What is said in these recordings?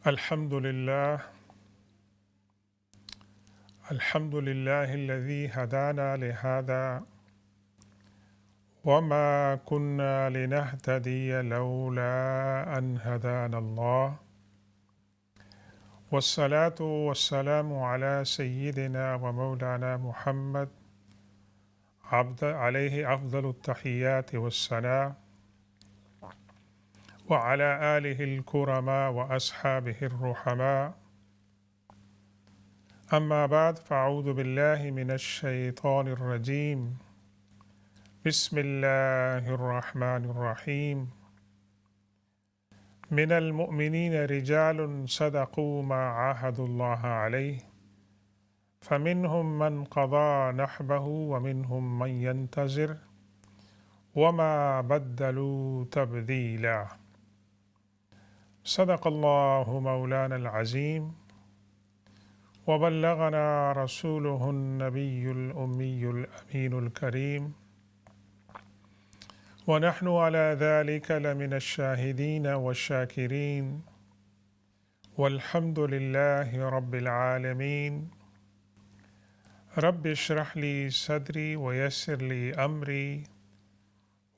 الحمد لله الحمد لله الذي هدانا لهذا وما كنا لنهتدي لولا أن هدانا الله والصلاة والسلام على سيدنا ومولانا محمد عليه أفضل التحيات والسلام وعلى آله الكرماء وأصحابه الرحماء أما بعد فأعوذ بالله من الشيطان الرجيم بسم الله الرحمن الرحيم من المؤمنين رجال صدقوا ما عاهدوا الله عليه فمنهم من قضى نحبه ومنهم من ينتظر وما بدلوا تبديلا صدق الله مولانا العظيم وبلغنا رسوله النبي الأمي الأمين الكريم ونحن على ذلك لمن الشاهدين والشاكرين والحمد لله رب العالمين رب اشرح لي صدري ويسر لي أمري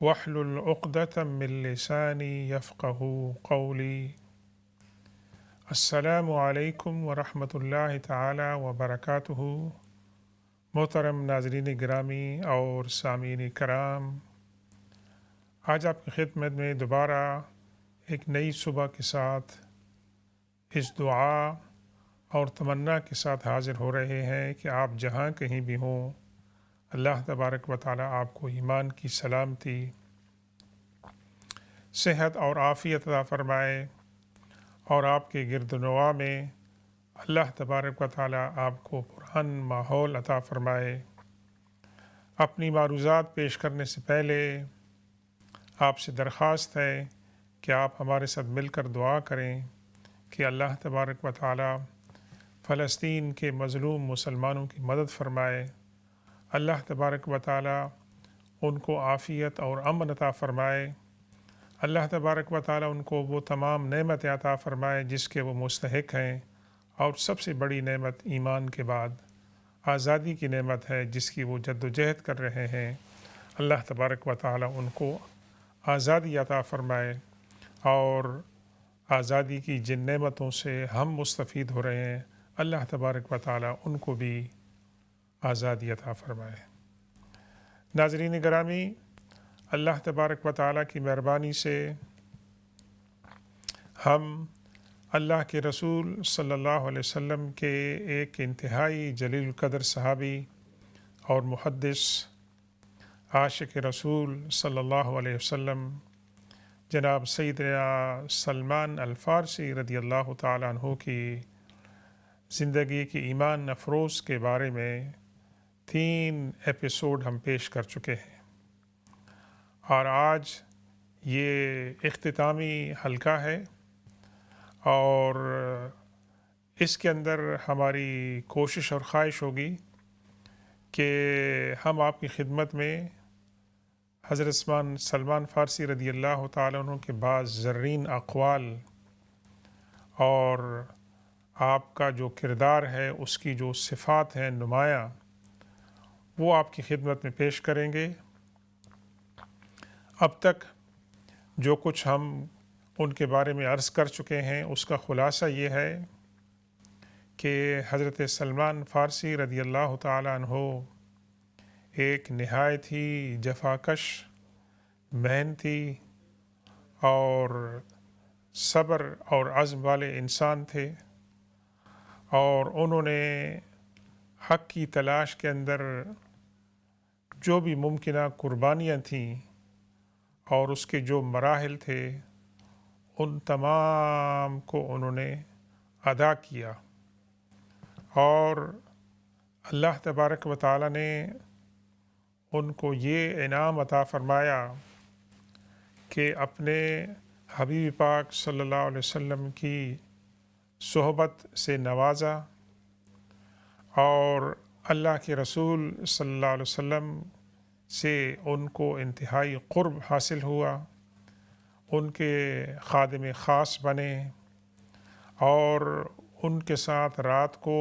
واحلل عقدة من لساني يفقه قولي السلام علیکم ورحمۃ اللہ تعالی وبرکاتہ۔ محترم ناظرین گرامی اور سامعین کرام، آج آپ کی خدمت میں دوبارہ ایک نئی صبح کے ساتھ اس دعا اور تمنا کے ساتھ حاضر ہو رہے ہیں کہ آپ جہاں کہیں بھی ہوں، اللہ تبارک و تعالی آپ کو ایمان کی سلامتی، صحت اور عافیت عطا فرمائے، اور آپ کے گرد و نواح میں اللہ تبارک و تعالی آپ کو پرامن ماحول عطا فرمائے۔ اپنی معروضات پیش کرنے سے پہلے آپ سے درخواست ہے کہ آپ ہمارے ساتھ مل کر دعا کریں کہ اللہ تبارک و تعالی فلسطین کے مظلوم مسلمانوں کی مدد فرمائے، اللہ تبارک و تعالی ان کو عافیت اور امن عطا فرمائے، اللہ تبارک و تعالی ان کو وہ تمام نعمت عطا فرمائے جس کے وہ مستحق ہیں، اور سب سے بڑی نعمت ایمان کے بعد آزادی کی نعمت ہے جس کی وہ جد و جہد کر رہے ہیں۔ اللہ تبارک و تعالی ان کو آزادی عطا فرمائے، اور آزادی کی جن نعمتوں سے ہم مستفید ہو رہے ہیں، اللہ تبارک و تعالی ان کو بھی آزادی عطا فرمائے۔ ناظرین گرامی، اللہ تبارک و تعالیٰ کی مہربانی سے ہم اللہ کے رسول صلی اللہ علیہ وسلم کے ایک انتہائی جلیل القدر صحابی اور محدث عاشق رسول صلی اللہ علیہ وسلم جناب سیدنا سلمان الفارسی رضی اللہ تعالیٰ عنہ کی زندگی کی ایمان افروز کے بارے میں 3 ایپیسوڈ ہم پیش کر چکے ہیں، اور آج یہ اختتامی حلقہ ہے، اور اس کے اندر ہماری کوشش اور خواہش ہوگی کہ ہم آپ کی خدمت میں حضرت سلمان فارسی رضی اللہ تعالیٰ عنہ کے بعض زرین اقوال اور آپ کا جو کردار ہے، اس کی جو صفات ہیں نمایاں، وہ آپ کی خدمت میں پیش کریں گے۔ اب تک جو کچھ ہم ان کے بارے میں عرض کر چکے ہیں، اس کا خلاصہ یہ ہے کہ حضرت سلمان فارسی رضی اللہ تعالیٰ عنہ ایک نہایت ہی جفاکش، محنتی اور صبر اور عزم والے انسان تھے، اور انہوں نے حق کی تلاش کے اندر جو بھی ممکنہ قربانیاں تھیں اور اس کے جو مراحل تھے، ان تمام کو انہوں نے ادا کیا، اور اللہ تبارک و تعالی نے ان کو یہ انعام عطا فرمایا کہ اپنے حبیب پاک صلی اللہ علیہ وسلم کی صحبت سے نوازا، اور اللہ کے رسول صلی اللہ علیہ وسلم سے ان کو انتہائی قرب حاصل ہوا، ان کے خادم خاص بنے، اور ان کے ساتھ رات کو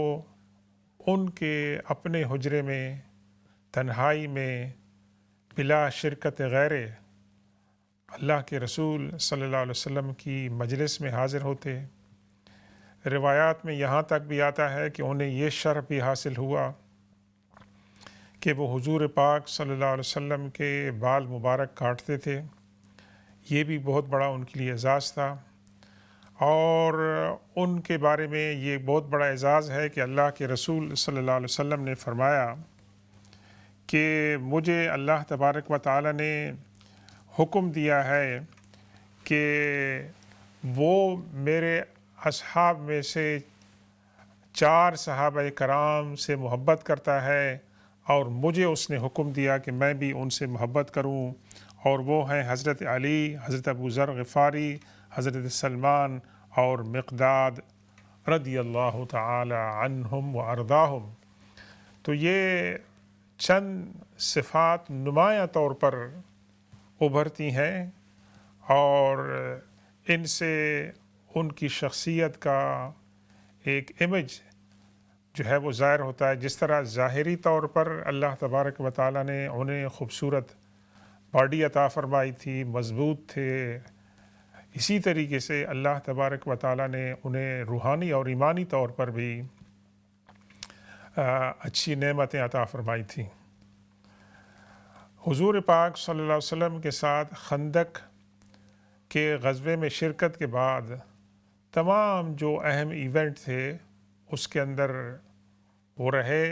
ان کے اپنے حجرے میں تنہائی میں بلا شرکت غیر اللہ کے رسول صلی اللہ علیہ وسلم کی مجلس میں حاضر ہوتے۔ روایات میں یہاں تک بھی آتا ہے کہ انہیں یہ شرف بھی حاصل ہوا کہ وہ حضور پاک صلی اللہ علیہ وسلم کے بال مبارک کاٹتے تھے۔ یہ بھی بہت بڑا ان کے لیے اعزاز تھا، اور ان کے بارے میں یہ بہت بڑا اعزاز ہے کہ اللہ کے رسول صلی اللہ علیہ وسلم نے فرمایا کہ مجھے اللہ تبارک و تعالی نے حکم دیا ہے کہ وہ میرے اصحاب میں سے 4 صحابہ کرام سے محبت کرتا ہے، اور مجھے اس نے حکم دیا کہ میں بھی ان سے محبت کروں، اور وہ ہیں حضرت علی، حضرت ابو ذر غفاری، حضرت سلمان اور مقداد رضی اللہ تعالی عنہم و ارضاہم۔ تو یہ چند صفات نمایاں طور پر ابھرتی ہیں، اور ان سے ان کی شخصیت کا ایک امیج جو ہے وہ ظاہر ہوتا ہے۔ جس طرح ظاہری طور پر اللہ تبارک و تعالیٰ نے انہیں خوبصورت باڈی عطا فرمائی تھی، مضبوط تھے، اسی طریقے سے اللہ تبارک و تعالیٰ نے انہیں روحانی اور ایمانی طور پر بھی اچھی نعمتیں عطا فرمائی تھیں۔ حضور پاک صلی اللہ علیہ وسلم کے ساتھ خندق کے غزوے میں شرکت کے بعد تمام جو اہم ایونٹ تھے اس کے اندر وہ رہے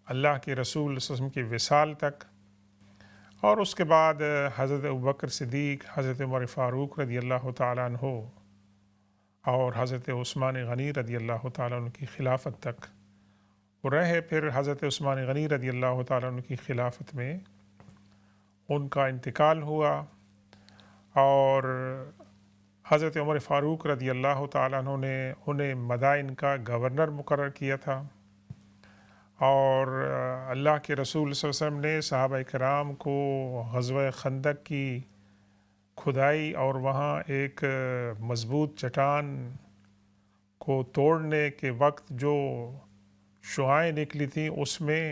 اللہ کے رسول صلی اللہ علیہ وسلم کی وصال تک، اور اس کے بعد حضرت ابوبکر صدیق، حضرت عمر فاروق رضی اللہ تعالیٰ عنہ اور حضرت عثمان غنی رضی اللہ تعالیٰ عنہ کی خلافت تک وہ رہے۔ پھر حضرت عثمان غنی رضی اللہ تعالیٰ عنہ کی خلافت میں ان کا انتقال ہوا، اور حضرت عمر فاروق رضی اللہ تعالیٰ عنہ نے انہیں مدائن کا گورنر مقرر کیا تھا، اور اللہ کے رسول صلی اللہ علیہ وسلم نے صحابہ کرام کو غزوہ خندق کی کھدائی اور وہاں ایک مضبوط چٹان کو توڑنے کے وقت جو شعاعیں نکلی تھیں اس میں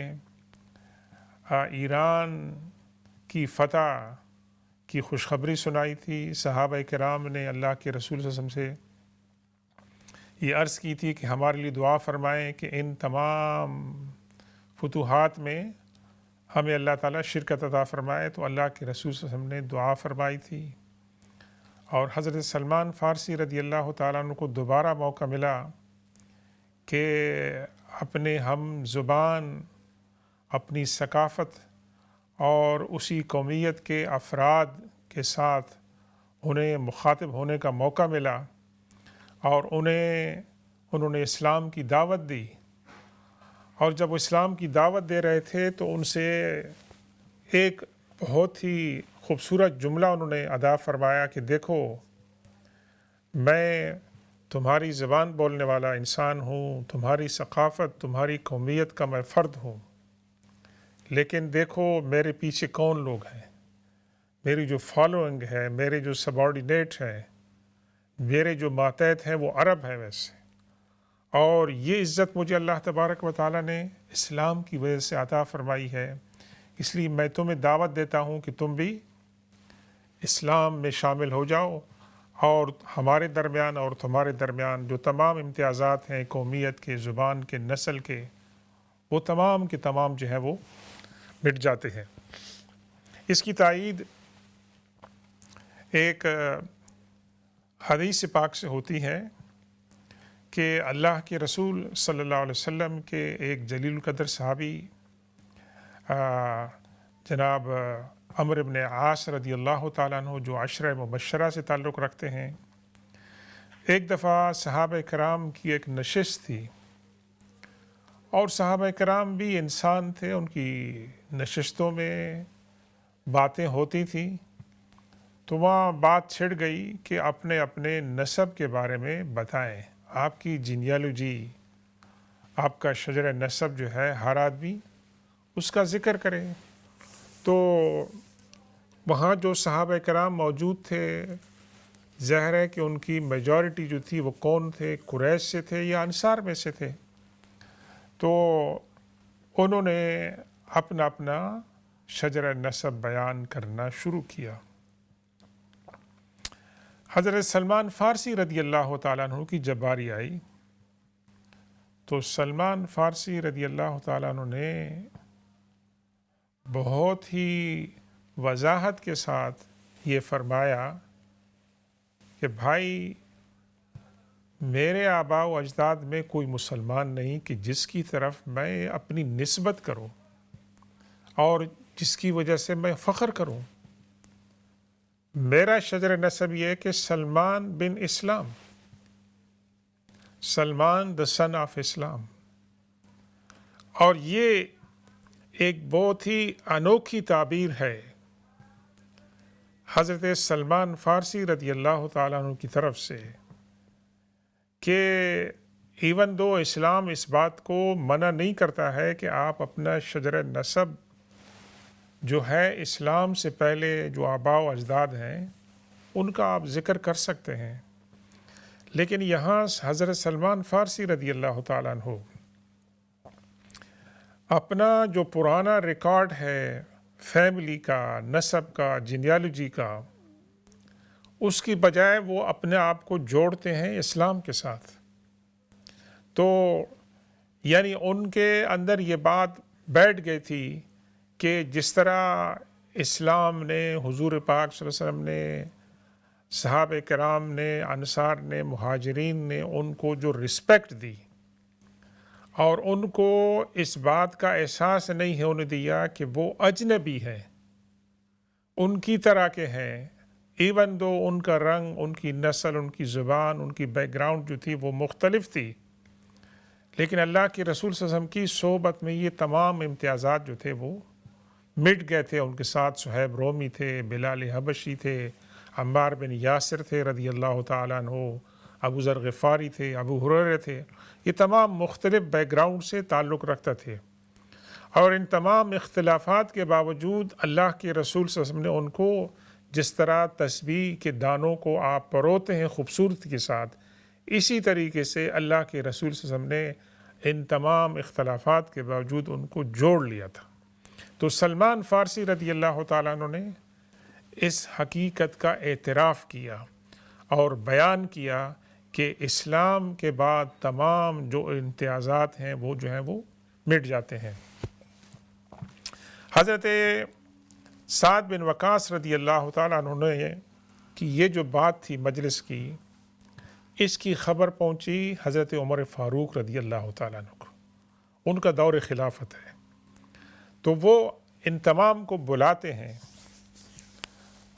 ایران کی فتح کی خوشخبری سنائی تھی۔ صحابہ کرام نے اللہ کے رسول صلی اللہ علیہ وسلم سے یہ عرض کی تھی کہ ہمارے لیے دعا فرمائیں کہ ان تمام فتوحات میں ہمیں اللہ تعالیٰ شرکت عطا فرمائے۔ تو اللہ کے رسول صلی اللہ علیہ وسلم نے دعا فرمائی تھی، اور حضرت سلمان فارسی رضی اللہ تعالیٰ عنہ کو دوبارہ موقع ملا کہ اپنے ہم زبان، اپنی ثقافت اور اسی قومیت کے افراد کے ساتھ انہیں مخاطب ہونے کا موقع ملا، اور انہوں نے اسلام کی دعوت دی، اور جب وہ اسلام کی دعوت دے رہے تھے تو ان سے ایک بہت ہی خوبصورت جملہ انہوں نے ادا فرمایا کہ دیکھو، میں تمہاری زبان بولنے والا انسان ہوں، تمہاری ثقافت، تمہاری قومیت کا میں فرد ہوں، لیکن دیکھو میرے پیچھے کون لوگ ہیں، میری جو فالوئنگ ہے، میرے جو سبارڈینیٹ ہیں، میرے جو ماتحت ہیں وہ عرب ہیں ویسے، اور یہ عزت مجھے اللہ تبارک و تعالیٰ نے اسلام کی وجہ سے عطا فرمائی ہے، اس لیے میں تمہیں دعوت دیتا ہوں کہ تم بھی اسلام میں شامل ہو جاؤ، اور ہمارے درمیان اور تمہارے درمیان جو تمام امتیازات ہیں قومیت کے، زبان کے، نسل کے، وہ تمام کے تمام جو ہیں وہ مٹ جاتے ہیں۔ اس کی تائید ایک حدیث پاک سے ہوتی ہے کہ اللہ کے رسول صلی اللہ علیہ وسلم کے ایک جلیل القدر صحابی جناب عمرو بن عاص رضی اللہ تعالیٰ عنہ جو عشرہ مبشرہ سے تعلق رکھتے ہیں، ایک دفعہ صحابہ کرام کی ایک نشست تھی، اور صحابہ کرام بھی انسان تھے، ان کی نشستوں میں باتیں ہوتی تھیں، تو وہاں بات چھڑ گئی کہ اپنے اپنے نسب کے بارے میں بتائیں، آپ کی جینیالوجی، آپ کا شجر نسب جو ہے ہر آدمی اس کا ذکر کرے۔ تو وہاں جو صحابہ کرام موجود تھے ظاہر ہے کہ ان کی میجورٹی جو تھی وہ کون تھے، قریش سے تھے یا انصار میں سے تھے. تو انہوں نے اپنا اپنا شجر نسب بیان کرنا شروع کیا. حضرت سلمان فارسی رضی اللہ تعالیٰ عنہ کی جب باری آئی تو سلمان فارسی رضی اللہ تعالیٰ عنہ نے بہت ہی وضاحت کے ساتھ یہ فرمایا کہ بھائی میرے آباء و اجداد میں کوئی مسلمان نہیں کہ جس کی طرف میں اپنی نسبت کروں اور جس کی وجہ سے میں فخر کروں. میرا شجر نسب یہ ہے کہ سلمان بن اسلام، سلمان the son of اسلام. اور یہ ایک بہت ہی انوکھی تعبیر ہے حضرت سلمان فارسی رضی اللہ تعالیٰ عنہ کی طرف سے کہ ایون دو اسلام اس بات کو منع نہیں کرتا ہے کہ آپ اپنا شجر نسب جو ہے اسلام سے پہلے جو آباء و اجداد ہیں ان کا آپ ذکر کر سکتے ہیں، لیکن یہاں حضرت سلمان فارسی رضی اللہ تعالیٰ عنہ اپنا جو پرانا ریکارڈ ہے فیملی کا، نسب کا، جینیالوجی کا، اس کی بجائے وہ اپنے آپ کو جوڑتے ہیں اسلام کے ساتھ. تو یعنی ان کے اندر یہ بات بیٹھ گئی تھی کہ جس طرح اسلام نے، حضور پاک صلی اللہ علیہ وسلم نے، صحابہ کرام نے، انصار نے، مہاجرین نے ان کو جو رسپیکٹ دی اور ان کو اس بات کا احساس نہیں ہونے دیا کہ وہ اجنبی ہیں، ان کی طرح کے ہیں، ایون دو ان کا رنگ، ان کی نسل، ان کی زبان، ان کی بیک گراؤنڈ جو تھی وہ مختلف تھی، لیکن اللہ کے رسول صلی اللہ علیہ وسلم کی صحبت میں یہ تمام امتیازات جو تھے وہ مٹ گئے تھے. ان کے ساتھ صہیب رومی تھے، بلال حبشی تھے، عمار بن یاسر تھے رضی اللہ تعالیٰ عنہ، ابو ذر غفاری تھے، ابو ہریرہ تھے. یہ تمام مختلف بیک گراؤنڈ سے تعلق رکھتا تھے، اور ان تمام اختلافات کے باوجود اللہ کے رسول صلی اللہ علیہ وسلم نے ان کو جس طرح تسبیح کے دانوں کو آپ پروتے ہیں خوبصورتی کے ساتھ، اسی طریقے سے اللہ کے رسول صلی اللہ علیہ وسلم نے ان تمام اختلافات کے باوجود ان کو جوڑ لیا تھا. تو سلمان فارسی رضی اللہ تعالیٰ عنہ نے اس حقیقت کا اعتراف کیا اور بیان کیا کہ اسلام کے بعد تمام جو امتیازات ہیں وہ جو ہیں وہ مٹ جاتے ہیں. حضرت سعد بن وقاص رضی اللہ تعالیٰ عنہ نے کہ یہ جو بات تھی مجلس کی، اس کی خبر پہنچی حضرت عمر فاروق رضی اللہ تعالیٰ عنہ کو. ان کا دور خلافت ہے، تو وہ ان تمام کو بلاتے ہیں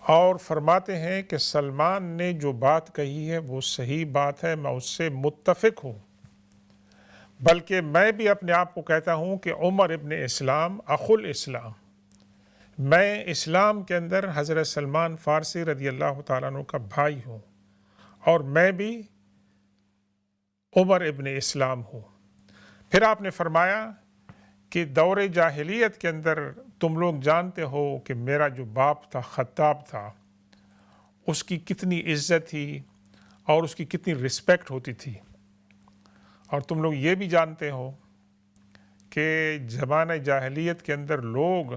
اور فرماتے ہیں کہ سلمان نے جو بات کہی ہے وہ صحیح بات ہے، میں اس سے متفق ہوں، بلکہ میں بھی اپنے آپ کو کہتا ہوں کہ عمر ابن اسلام اخو الاسلام، میں اسلام کے اندر حضرت سلمان فارسی رضی اللہ تعالیٰ عنہ کا بھائی ہوں، اور میں بھی عمر ابن اسلام ہوں. پھر آپ نے فرمایا کہ دور جاہلیت کے اندر تم لوگ جانتے ہو کہ میرا جو باپ تھا خطاب تھا، اس کی کتنی عزت تھی اور اس کی کتنی رسپیکٹ ہوتی تھی، اور تم لوگ یہ بھی جانتے ہو کہ زمانہ جاہلیت کے اندر لوگ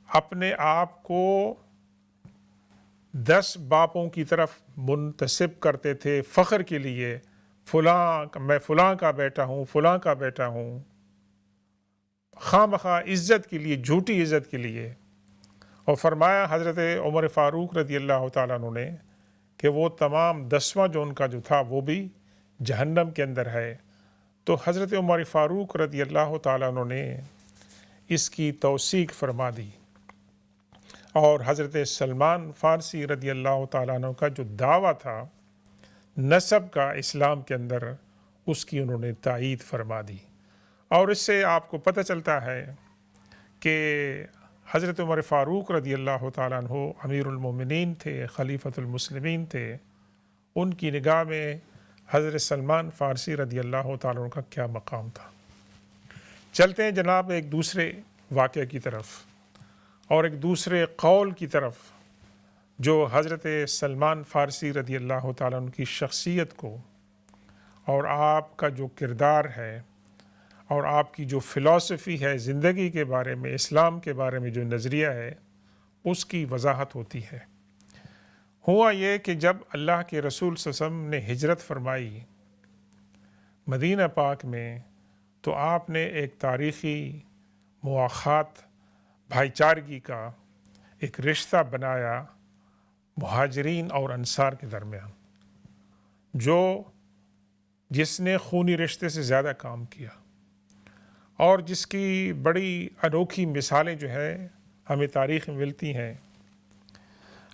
اپنے آپ کو 10 باپوں کی طرف منتسب کرتے تھے فخر کے لیے، فلاں میں فلاں کا بیٹا ہوں، فلاں کا بیٹا ہوں، خواہ مخواہ عزت کے لیے، جھوٹی عزت کے لیے. اور فرمایا حضرت عمر فاروق رضی اللہ تعالیٰ عنہ نے کہ وہ تمام 10واں جو ان کا جو تھا وہ بھی جہنم کے اندر ہے. تو حضرت عمر فاروق رضی اللہ تعالیٰ عنہ نے اس کی توثیق فرما دی، اور حضرت سلمان فارسی رضی اللہ تعالیٰ عنہ کا جو دعویٰ تھا نسب کا اسلام کے اندر، اس کی انہوں نے تائید فرما دی. اور اس سے آپ کو پتہ چلتا ہے کہ حضرت عمر فاروق رضی اللہ تعالیٰ عنہ امیر المومنین تھے، خلیفۃ المسلمین تھے. ان کی نگاہ میں حضرت سلمان فارسی رضی اللہ تعالیٰ عنہ کا کیا مقام تھا. چلتے ہیں جناب ایک دوسرے واقعے کی طرف اور ایک دوسرے قول کی طرف. جو حضرت سلمان فارسی رضی اللہ تعالیٰ عنہ کی شخصیت کو اور آپ کا جو کردار ہے اور آپ کی جو فلسفی ہے زندگی کے بارے میں، اسلام کے بارے میں جو نظریہ ہے، اس کی وضاحت ہوتی ہے۔ ہوا یہ کہ جب اللہ کے رسول صلی اللہ علیہ وسلم نے ہجرت فرمائی مدینہ پاک میں، تو آپ نے ایک تاریخی مواخات، بھائی چارگی کا ایک رشتہ بنایا مہاجرین اور انصار کے درمیان، جس نے خونی رشتے سے زیادہ کام کیا اور جس کی بڑی انوکھی مثالیں جو ہے ہمیں تاریخ میں ملتی ہیں۔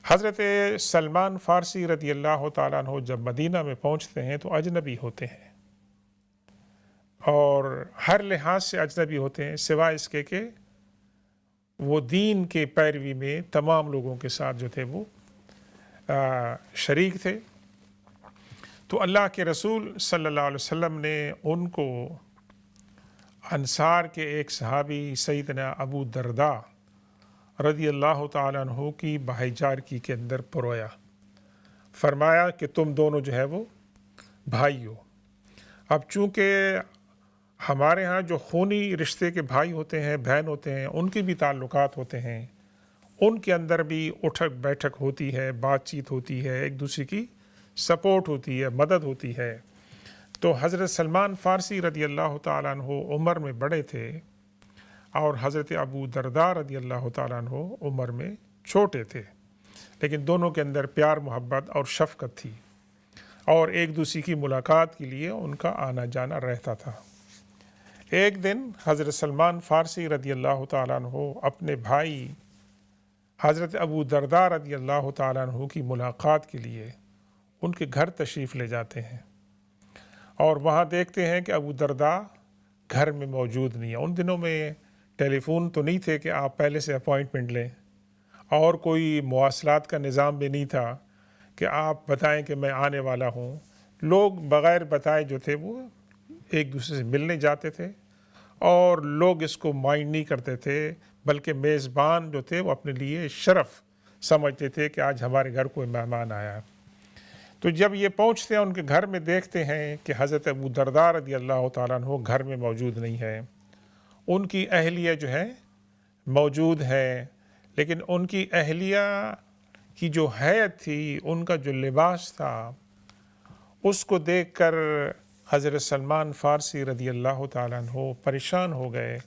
حضرت سلمان فارسی رضی اللہ تعالیٰ عنہ جب مدینہ میں پہنچتے ہیں تو اجنبی ہوتے ہیں، اور ہر لحاظ سے اجنبی ہوتے ہیں، سوائے اس کے کہ وہ دین کے پیروی میں تمام لوگوں کے ساتھ جو تھے وہ شریک تھے۔ تو اللہ کے رسول صلی اللہ علیہ وسلم نے ان کو انصار کے ایک صحابی سیدنا ابو درداء رضی اللہ تعالیٰ عنہ کی بھائی چارگی کے اندر پرویا، فرمایا کہ تم دونوں جو ہے وہ بھائی ہو۔ اب چونکہ ہمارے ہاں جو خونی رشتے کے بھائی ہوتے ہیں، بہن ہوتے ہیں، ان کے بھی تعلقات ہوتے ہیں، ان کے اندر بھی اٹھک بیٹھک ہوتی ہے، بات چیت ہوتی ہے، ایک دوسرے کی سپورٹ ہوتی ہے، مدد ہوتی ہے۔ تو حضرت سلمان فارسی رضی اللہ تعالیٰ عنہ عمر میں بڑے تھے اور حضرت ابو درداء رضی اللہ تعالیٰ عنہ عمر میں چھوٹے تھے، لیکن دونوں کے اندر پیار، محبت اور شفقت تھی، اور ایک دوسرے کی ملاقات کے لیے ان کا آنا جانا رہتا تھا۔ ایک دن حضرت سلمان فارسی رضی اللہ تعالیٰ عنہ اپنے بھائی حضرت ابو درداء رضی اللہ تعالیٰ عنہ کی ملاقات کے لیے ان کے گھر تشریف لے جاتے ہیں، اور وہاں دیکھتے ہیں کہ ابو درداء گھر میں موجود نہیں ہے۔ ان دنوں میں ٹیلی فون تو نہیں تھے کہ آپ پہلے سے اپوائنٹمنٹ لیں، اور کوئی مواصلات کا نظام بھی نہیں تھا کہ آپ بتائیں کہ میں آنے والا ہوں۔ لوگ بغیر بتائے جو تھے وہ ایک دوسرے سے ملنے جاتے تھے، اور لوگ اس کو مائنڈ نہیں کرتے تھے، بلکہ میزبان جو تھے وہ اپنے لیے شرف سمجھتے تھے کہ آج ہمارے گھر کوئی مہمان آیا۔ تو جب یہ پہنچتے ہیں ان کے گھر میں، دیکھتے ہیں کہ حضرت ابو درداء رضی اللہ تعالیٰ عنہ گھر میں موجود نہیں ہے۔ ان کی اہلیہ جو ہے موجود ہے، لیکن ان کی اہلیہ کی جو حیت تھی، ان کا جو لباس تھا، اس کو دیکھ کر حضرت سلمان فارسی رضی اللہ تعالیٰ عنہ پریشان ہو گئے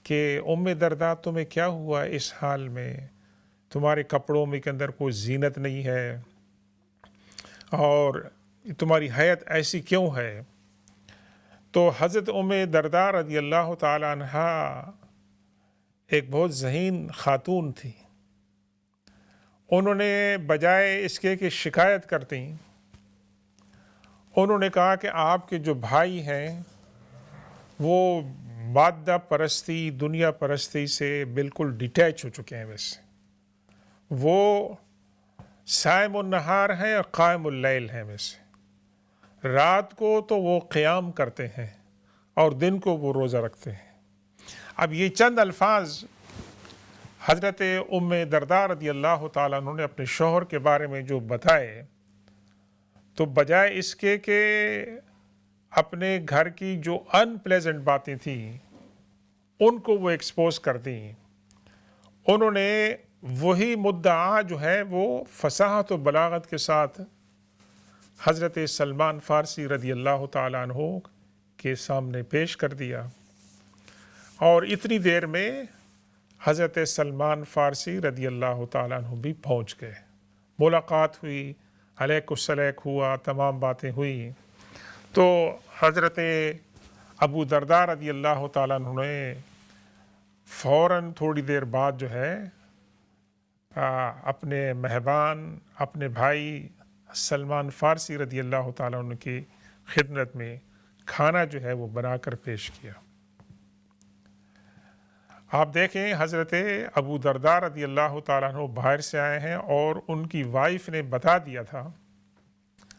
کہ ام درداء تمہیں کیا ہوا اس حال میں؟ تمہارے کپڑوں میں کے اندر کوئی زینت نہیں ہے، اور تمہاری حیت ایسی کیوں ہے؟ تو حضرت ام درداء رضی اللہ تعالیٰ عنہ ایک بہت ذہین خاتون تھی۔ انہوں نے بجائے اس کے کہ شکایت کرتی، انہوں نے کہا کہ آپ کے جو بھائی ہیں وہ مادہ پرستی، دنیا پرستی سے بالکل ڈیٹیچ ہو چکے ہیں، ویسے وہ صائم النہار ہیں اور قائم اللیل ہیں، ویسے رات کو تو وہ قیام کرتے ہیں اور دن کو وہ روزہ رکھتے ہیں۔ اب یہ چند الفاظ حضرت ام درداء رضی اللہ تعالیٰ عنہ نے اپنے شوہر کے بارے میں جو بتائے، تو بجائے اس کے کہ اپنے گھر کی جو ان پلیزنٹ باتیں تھیں ان کو وہ ایکسپوز کر دیں، انہوں نے وہی مدعا جو ہے وہ فصاحت و بلاغت کے ساتھ حضرت سلمان فارسی رضی اللہ تعالیٰ عنہ کے سامنے پیش کر دیا، اور اتنی دیر میں حضرت سلمان فارسی رضی اللہ تعالیٰ عنہ بھی پہنچ گئے۔ ملاقات ہوئی، علیک السلیک ہوا، تمام باتیں ہوئی۔ تو حضرت ابو درداء رضی اللہ تعالیٰ عنہ نے فوراً تھوڑی دیر بعد جو ہے اپنے مہمان، اپنے بھائی سلمان فارسی رضی اللہ تعالیٰ عنہ کی خدمت میں کھانا جو ہے وہ بنا کر پیش کیا۔ آپ دیکھیں حضرت ابو درداء رضی اللہ تعالیٰ عنہ باہر سے آئے ہیں، اور ان کی وائف نے بتا دیا تھا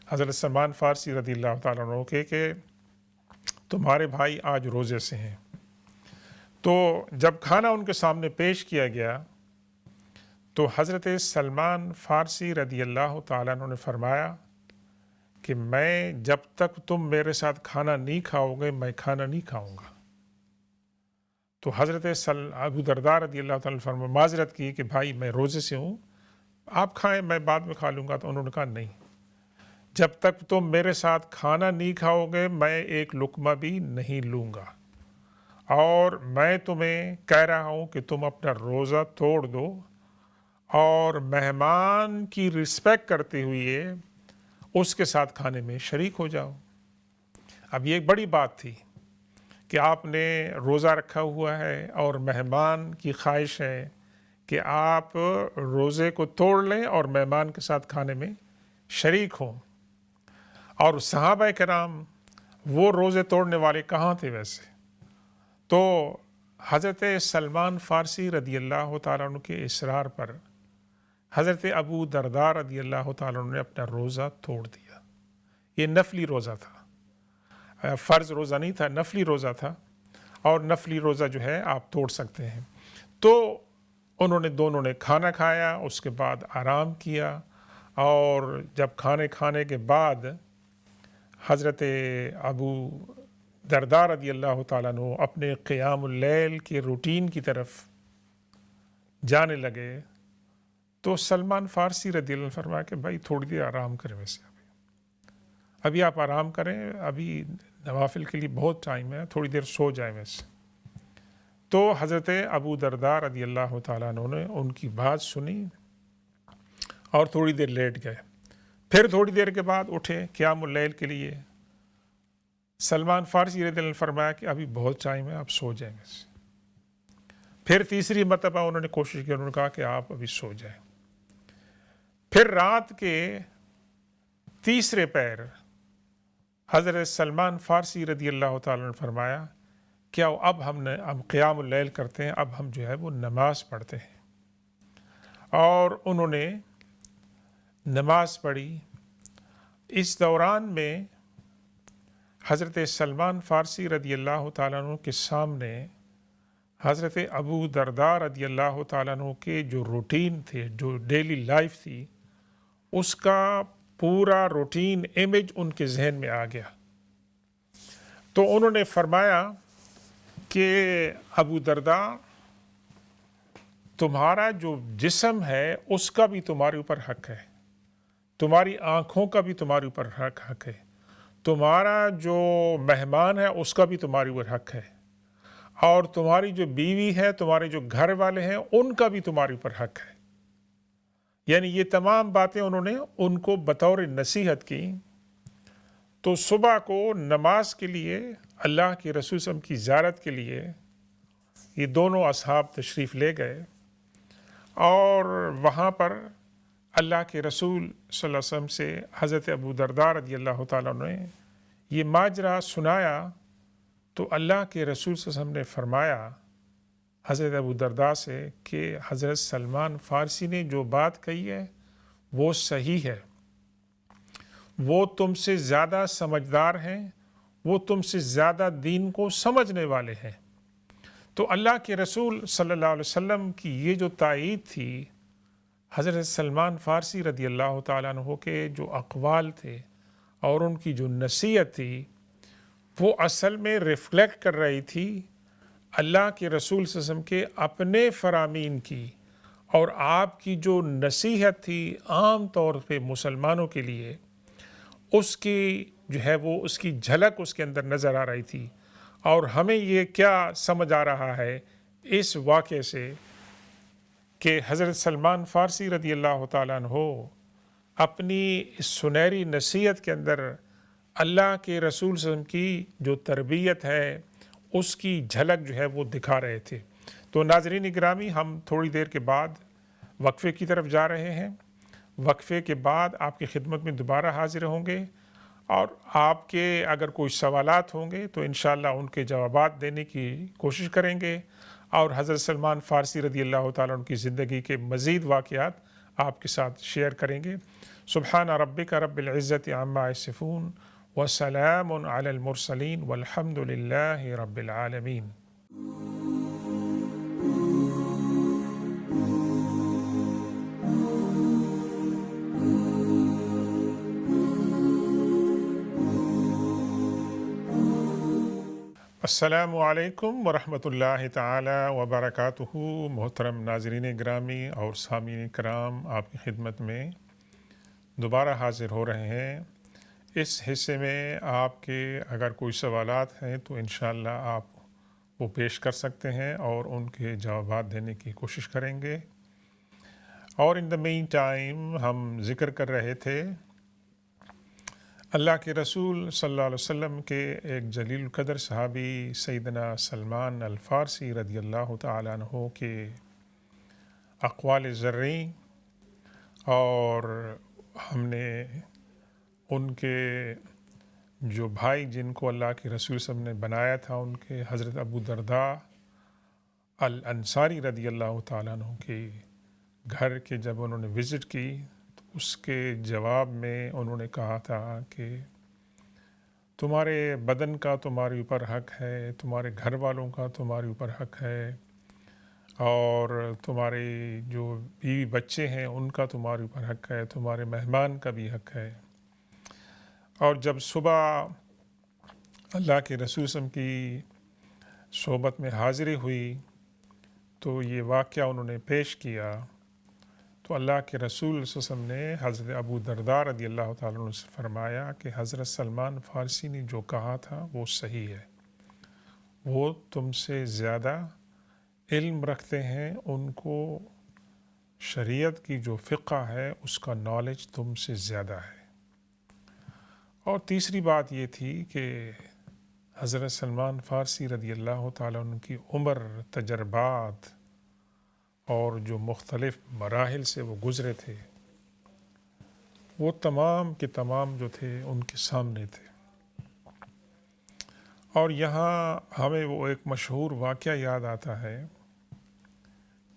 حضرت سلمان فارسی رضی اللہ تعالیٰ عنہ کہ تمہارے بھائی آج روزے سے ہیں۔ تو جب کھانا ان کے سامنے پیش کیا گیا تو حضرت سلمان فارسی رضی اللہ تعالیٰ عنہ نے فرمایا کہ میں جب تک تم میرے ساتھ کھانا نہیں کھاؤ گے میں کھانا نہیں کھاؤں گا۔ تو حضرت ابو درداء رضی اللہ تعالیٰ نے فرمایا، معذرت کی کہ بھائی میں روزے سے ہوں، آپ کھائیں میں بعد میں کھا لوں گا۔ تو انہوں نے کہا نہیں، جب تک تم میرے ساتھ کھانا نہیں کھاؤ گے میں ایک لقمہ بھی نہیں لوں گا، اور میں تمہیں کہہ رہا ہوں کہ تم اپنا روزہ توڑ دو اور مہمان کی رسپیکٹ کرتے ہوئے اس کے ساتھ کھانے میں شریک ہو جاؤ۔ اب یہ ایک بڑی بات تھی کہ آپ نے روزہ رکھا ہوا ہے اور مہمان کی خواہش ہے کہ آپ روزے کو توڑ لیں اور مہمان کے ساتھ کھانے میں شریک ہوں۔ اور صحابہ کرام وہ روزے توڑنے والے کہاں تھے ویسے؟ تو حضرت سلمان فارسی رضی اللہ تعالیٰ عنہ کے اصرار پر حضرت ابو درداء رضی اللہ تعالیٰ عنہ نے اپنا روزہ توڑ دیا۔ یہ نفلی روزہ تھا، فرض روزہ نہیں تھا، نفلی روزہ تھا، اور نفلی روزہ جو ہے آپ توڑ سکتے ہیں۔ تو انہوں نے دونوں نے کھانا کھایا، اس کے بعد آرام کیا، اور جب کھانے کے بعد حضرت ابو درداء رضی اللہ تعالیٰ عنہ اپنے قیام اللیل کے روٹین کی طرف جانے لگے تو سلمان فارسی رضی اللہ عنہ فرمایا کہ بھائی تھوڑی دیر آرام کریں، ویسے ابھی آپ آرام کریں، ابھی نوافل کے لیے بہت ٹائم ہے، تھوڑی دیر سو جائیں ویسے۔ تو حضرت ابو درداء رضی اللہ تعالیٰ عنہ نے ان کی بات سنی اور تھوڑی دیر لیٹ گئے، پھر تھوڑی دیر کے بعد اٹھے قیام اللیل کے لیے۔ سلمان فارسی رضی اللہ عنہ فرمایا کہ ابھی بہت ٹائم ہے، آپ سو جائیں ویسے۔ پھر تیسری مرتبہ انہوں نے کوشش کی، انہوں نے کہا کہ آپ ابھی سو جائیں۔ پھر رات کے تیسرے پہر حضرت سلمان فارسی رضی اللہ تعالیٰ نے فرمایا کیا اب اب قیام اللیل کرتے ہیں، اب ہم جو ہے وہ نماز پڑھتے ہیں۔ اور انہوں نے نماز پڑھی۔ اس دوران میں حضرت سلمان فارسی رضی اللہ تعالیٰ عنہ کے سامنے حضرت ابو درداء رضی اللہ تعالیٰ عنہ کے جو روٹین تھے، جو ڈیلی لائف تھی، اس کا پورا روٹین امیج ان کے ذہن میں آ گیا۔ تو انہوں نے فرمایا کہ ابو درداء، تمہارا جو جسم ہے اس کا بھی تمہارے اوپر حق ہے، تمہاری آنکھوں کا بھی تمہارے اوپر حق ہے، تمہارا جو مہمان ہے اس کا بھی تمہارے اوپر حق ہے، اور تمہاری جو بیوی ہے، تمہارے جو گھر والے ہیں ان کا بھی تمہارے اوپر حق ہے۔ یعنی یہ تمام باتیں انہوں نے ان کو بطور نصیحت کی۔ تو صبح کو نماز کے لیے اللہ کے رسول صلی اللہ علیہ وسلم کی زیارت کے لیے یہ دونوں اصحاب تشریف لے گئے، اور وہاں پر اللہ کے رسول صلی اللہ علیہ وسلم سے حضرت ابو درداء رضی اللہ تعالیٰ نے یہ ماجرا سنایا۔ تو اللہ کے رسول صلی اللہ علیہ وسلم نے فرمایا حضرت ابو درداء سے کہ حضرت سلمان فارسی نے جو بات کہی ہے وہ صحیح ہے، وہ تم سے زیادہ سمجھدار ہیں، وہ تم سے زیادہ دین کو سمجھنے والے ہیں۔ تو اللہ کے رسول صلی اللہ علیہ وسلم کی یہ جو تائید تھی، حضرت سلمان فارسی رضی اللہ تعالیٰ عنہ کے جو اقوال تھے اور ان کی جو نصیحت تھی، وہ اصل میں ریفلیکٹ کر رہی تھی اللہ کے رسول صلی اللہ علیہ وسلم کے اپنے فرامین کی، اور آپ کی جو نصیحت تھی عام طور پہ مسلمانوں کے لیے، اس کی جو ہے وہ اس کی جھلک اس کے اندر نظر آ رہی تھی۔ اور ہمیں یہ کیا سمجھ آ رہا ہے اس واقعے سے کہ حضرت سلمان فارسی رضی اللہ تعالیٰ عنہ اپنی اس سنہری نصیحت کے اندر اللہ کے رسول صلی اللہ علیہ وسلم کی جو تربیت ہے اس کی جھلک جو ہے وہ دکھا رہے تھے۔ تو ناظرین گرامی، ہم تھوڑی دیر کے بعد وقفے کی طرف جا رہے ہیں۔ وقفے کے بعد آپ کی خدمت میں دوبارہ حاضر ہوں گے، اور آپ کے اگر کوئی سوالات ہوں گے تو انشاءاللہ ان کے جوابات دینے کی کوشش کریں گے، اور حضرت سلمان فارسی رضی اللہ تعالیٰ عنہ کی زندگی کے مزید واقعات آپ کے ساتھ شیئر کریں گے۔ سبحان ربک رب العزت عما یصفون وسلام علی المرسلین والحمد للہ رب العالمین۔ السلام علیکم ورحمۃ اللہ تعالی وبرکاتہ۔ محترم ناظرین گرامی اور سامعین کرام، آپ کی خدمت میں دوبارہ حاضر ہو رہے ہیں۔ اس حصے میں آپ کے اگر کوئی سوالات ہیں تو انشاءاللہ آپ وہ پیش کر سکتے ہیں اور ان کے جوابات دینے کی کوشش کریں گے۔ اور ان دا مین ٹائم ہم ذکر کر رہے تھے اللہ کے رسول صلی اللہ علیہ وسلم کے ایک جلیل القدر صحابی سیدنا سلمان الفارسی رضی اللہ تعالیٰ عنہ کے اقوال زرعی، اور ہم نے ان کے جو بھائی جن کو اللہ کے رسول صلی اللہ علیہ وسلم نے بنایا تھا، ان کے حضرت ابو درداء الانصاری رضی اللہ تعالیٰ عنہ کے گھر کے جب انہوں نے وزٹ کی تو اس کے جواب میں انہوں نے کہا تھا کہ تمہارے بدن کا تمہارے اوپر حق ہے، تمہارے گھر والوں کا تمہارے اوپر حق ہے، اور تمہارے جو بیوی بچے ہیں ان کا تمہارے اوپر حق ہے، تمہارے مہمان کا بھی حق ہے۔ اور جب صبح اللہ کے رسول صلی اللہ علیہ وسلم کی صحبت میں حاضری ہوئی تو یہ واقعہ انہوں نے پیش کیا، تو اللہ کے رسول صلی اللہ علیہ وسلم نے حضرت ابو درداء رضی اللہ تعالیٰ عنہ سے فرمایا کہ حضرت سلمان فارسی نے جو کہا تھا وہ صحیح ہے، وہ تم سے زیادہ علم رکھتے ہیں، ان کو شریعت کی جو فقہ ہے اس کا نالج تم سے زیادہ ہے۔ اور تیسری بات یہ تھی کہ حضرت سلمان فارسی رضی اللہ تعالیٰ عنہ کی عمر، تجربات اور جو مختلف مراحل سے وہ گزرے تھے، وہ تمام کے تمام جو تھے ان کے سامنے تھے۔ اور یہاں ہمیں وہ ایک مشہور واقعہ یاد آتا ہے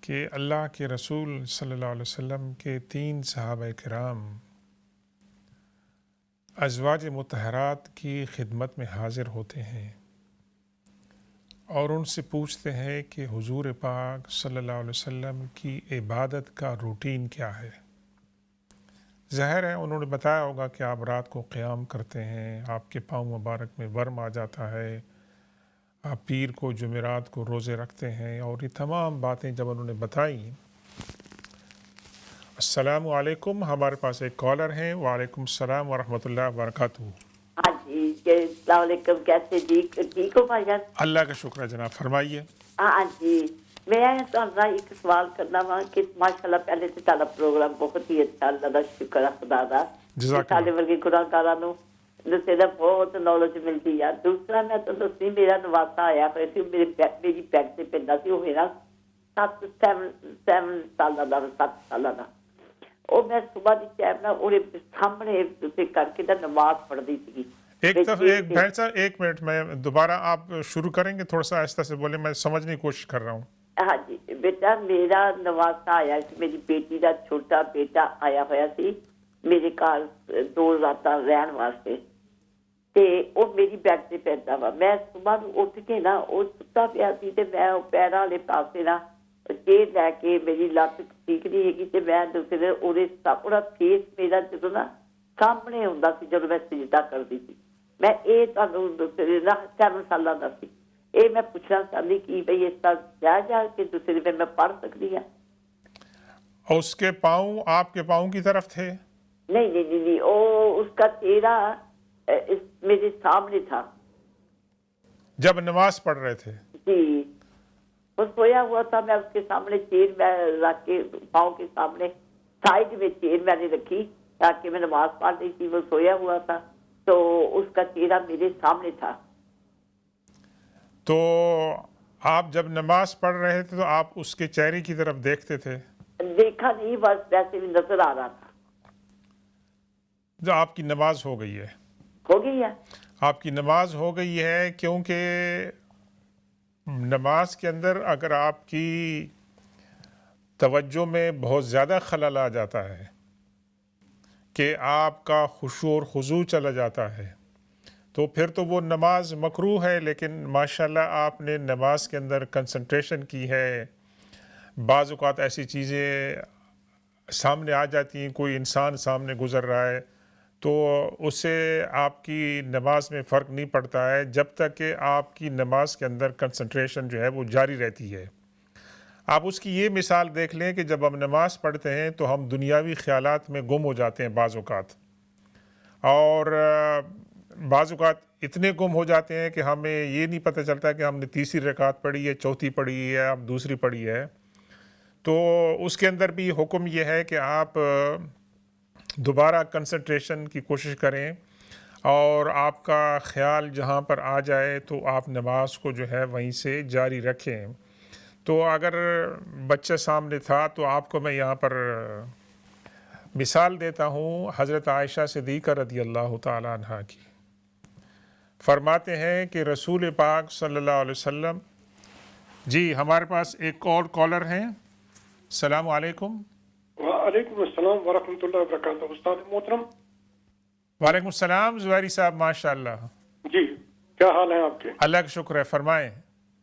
کہ اللہ کے رسول صلی اللہ علیہ وسلم کے 3 صحابہ کرام ازواج مطہرات کی خدمت میں حاضر ہوتے ہیں اور ان سے پوچھتے ہیں کہ حضور پاک صلی اللہ علیہ وسلم کی عبادت کا روٹین کیا ہے۔ ظاہر ہے انہوں نے بتایا ہوگا کہ آپ رات کو قیام کرتے ہیں، آپ کے پاؤں مبارک میں ورم آ جاتا ہے، آپ پیر کو جمعرات کو روزے رکھتے ہیں، اور یہ تمام باتیں جب انہوں نے بتائیں۔ السلام علیکم، ہمارے پاس ایک کالر ہیں۔ وعلیکم السلام ورحمۃ اللہ وبرکاتہ۔ ہاں جی، السلام علیکم، کیسے جی؟ ٹھیک ہو بھائی جان؟ اللہ کا شکر ہے جناب، فرمائیے۔ ہاں جی، میں ایک سوال کرنا وا کہ ماشاءاللہ پہلے تو تعالیٰ پروگرام بہت ہی اچھا، اللہ کا شکر ہے خدا دا، جزاک سارے اللہ۔ ورگے گناہگاراں نوں دسے دا بہت نالج ملتی ہے۔ دوسرا میں تو دسی میرا نواسا آیا ہوا سی، میری بیڈ سے پیندا سی، وہ میرا 7 سالہ دا 7 سالہ دا، وہ میں صبح کی ٹائم نہ وہ سامنے کر کے نماز پڑھتی تھی۔ ایک بھائی صاحب، 1 منٹ، میں دوبارہ آپ شروع کریں گے؟ تھوڑا سا آہستہ سے بولیں، میں سمجھنے کی کوشش کر رہا ہوں۔ ہاں جی بیٹا، میرا نواسا آیا سی، میری بیٹی کا چھوٹا بیٹا آیا ہوا سی میرے گھر 2 رات رہن واسطے، تے وہ میری بیڈ سے پیندا وا۔ میں صبح اٹھ کے نا وہ ستا پیا سی تے میں پیراں والے پاسے نا چیئر لے کے، میری لت ٹھیک نہیں ہے تے میں دوسرے وہ فیس میرا جدوں نا سامنے ہوندا سی جدوں میں سجدہ کرਦੀ ਸੀ۔ میں یہ تانوں دوسرے نا 7 سالہ دا سی، یہ میں پوچھنا چاہتی کہ بھئی اس طرح جائز ہے کہ دوسرے دن میں پڑھ سکتی ہوں؟ اور اس کے پاؤں آپ کے پاؤں کی طرف تھے؟ نہیں نہیں نہیں نہیں، وہ اس کا چہرہ میرے سامنے تھا جب نماز پڑھ رہے تھے؟ جی، وہ سویا ہوا تھا، میں اس کے سامنے چیر میں رکھ کے پاؤں کے سامنے سائڈ میں چیر میں نے رکھی تاکہ میں نماز پڑھ رہی تھی، وہ سویا ہوا تھا تو اس کا چہرہ میرے سامنے تھا۔ تو آپ جب نماز پڑھ رہے تھے تو آپ اس کے چہرے کی طرف دیکھتے تھے؟ دیکھا نہیں، بس ویسے بھی نظر آ رہا تھا۔ جو آپ کی نماز ہو گئی ہے؟ ہو گئی ہے، آپ کی نماز ہو گئی ہے، کیونکہ نماز کے اندر اگر آپ کی توجہ میں بہت زیادہ خلل آ جاتا ہے کہ آپ کا خشوع اور خضوع چلا جاتا ہے تو پھر تو وہ نماز مکروہ ہے۔ لیکن ماشاءاللہ آپ نے نماز کے اندر کنسنٹریشن کی ہے۔ بعض اوقات ایسی چیزیں سامنے آ جاتی ہیں، کوئی انسان سامنے گزر رہا ہے تو اس سے آپ کی نماز میں فرق نہیں پڑتا ہے جب تک کہ آپ کی نماز کے اندر کنسنٹریشن جو ہے وہ جاری رہتی ہے۔ آپ اس کی یہ مثال دیکھ لیں کہ جب ہم نماز پڑھتے ہیں تو ہم دنیاوی خیالات میں گم ہو جاتے ہیں بعض اوقات، اور بعض اوقات اتنے گم ہو جاتے ہیں کہ ہمیں یہ نہیں پتہ چلتا کہ ہم نے تیسری رکعت پڑھی ہے، چوتھی پڑھی ہے، اب دوسری پڑھی ہے۔ تو اس کے اندر بھی حکم یہ ہے کہ آپ دوبارہ کنسنٹریشن کی کوشش کریں، اور آپ کا خیال جہاں پر آ جائے تو آپ نماز کو جو ہے وہیں سے جاری رکھیں۔ تو اگر بچہ سامنے تھا تو آپ کو میں یہاں پر مثال دیتا ہوں حضرت عائشہ صدیقہ رضی اللہ تعالیٰ عنہ کی۔ فرماتے ہیں کہ رسول پاک صلی اللہ علیہ وسلم، جی ہمارے پاس ایک اور کالر ہیں۔ السلام علیکم۔ وعلیکم السلام ورحمۃ اللہ وبرکاتہ۔ استاد محترم۔ وعلیکم السلام زبیری صاحب، ماشاء اللہ۔ جی کیا حال ہے آپ کے؟ اللہ کا شکر ہے، فرمائیں۔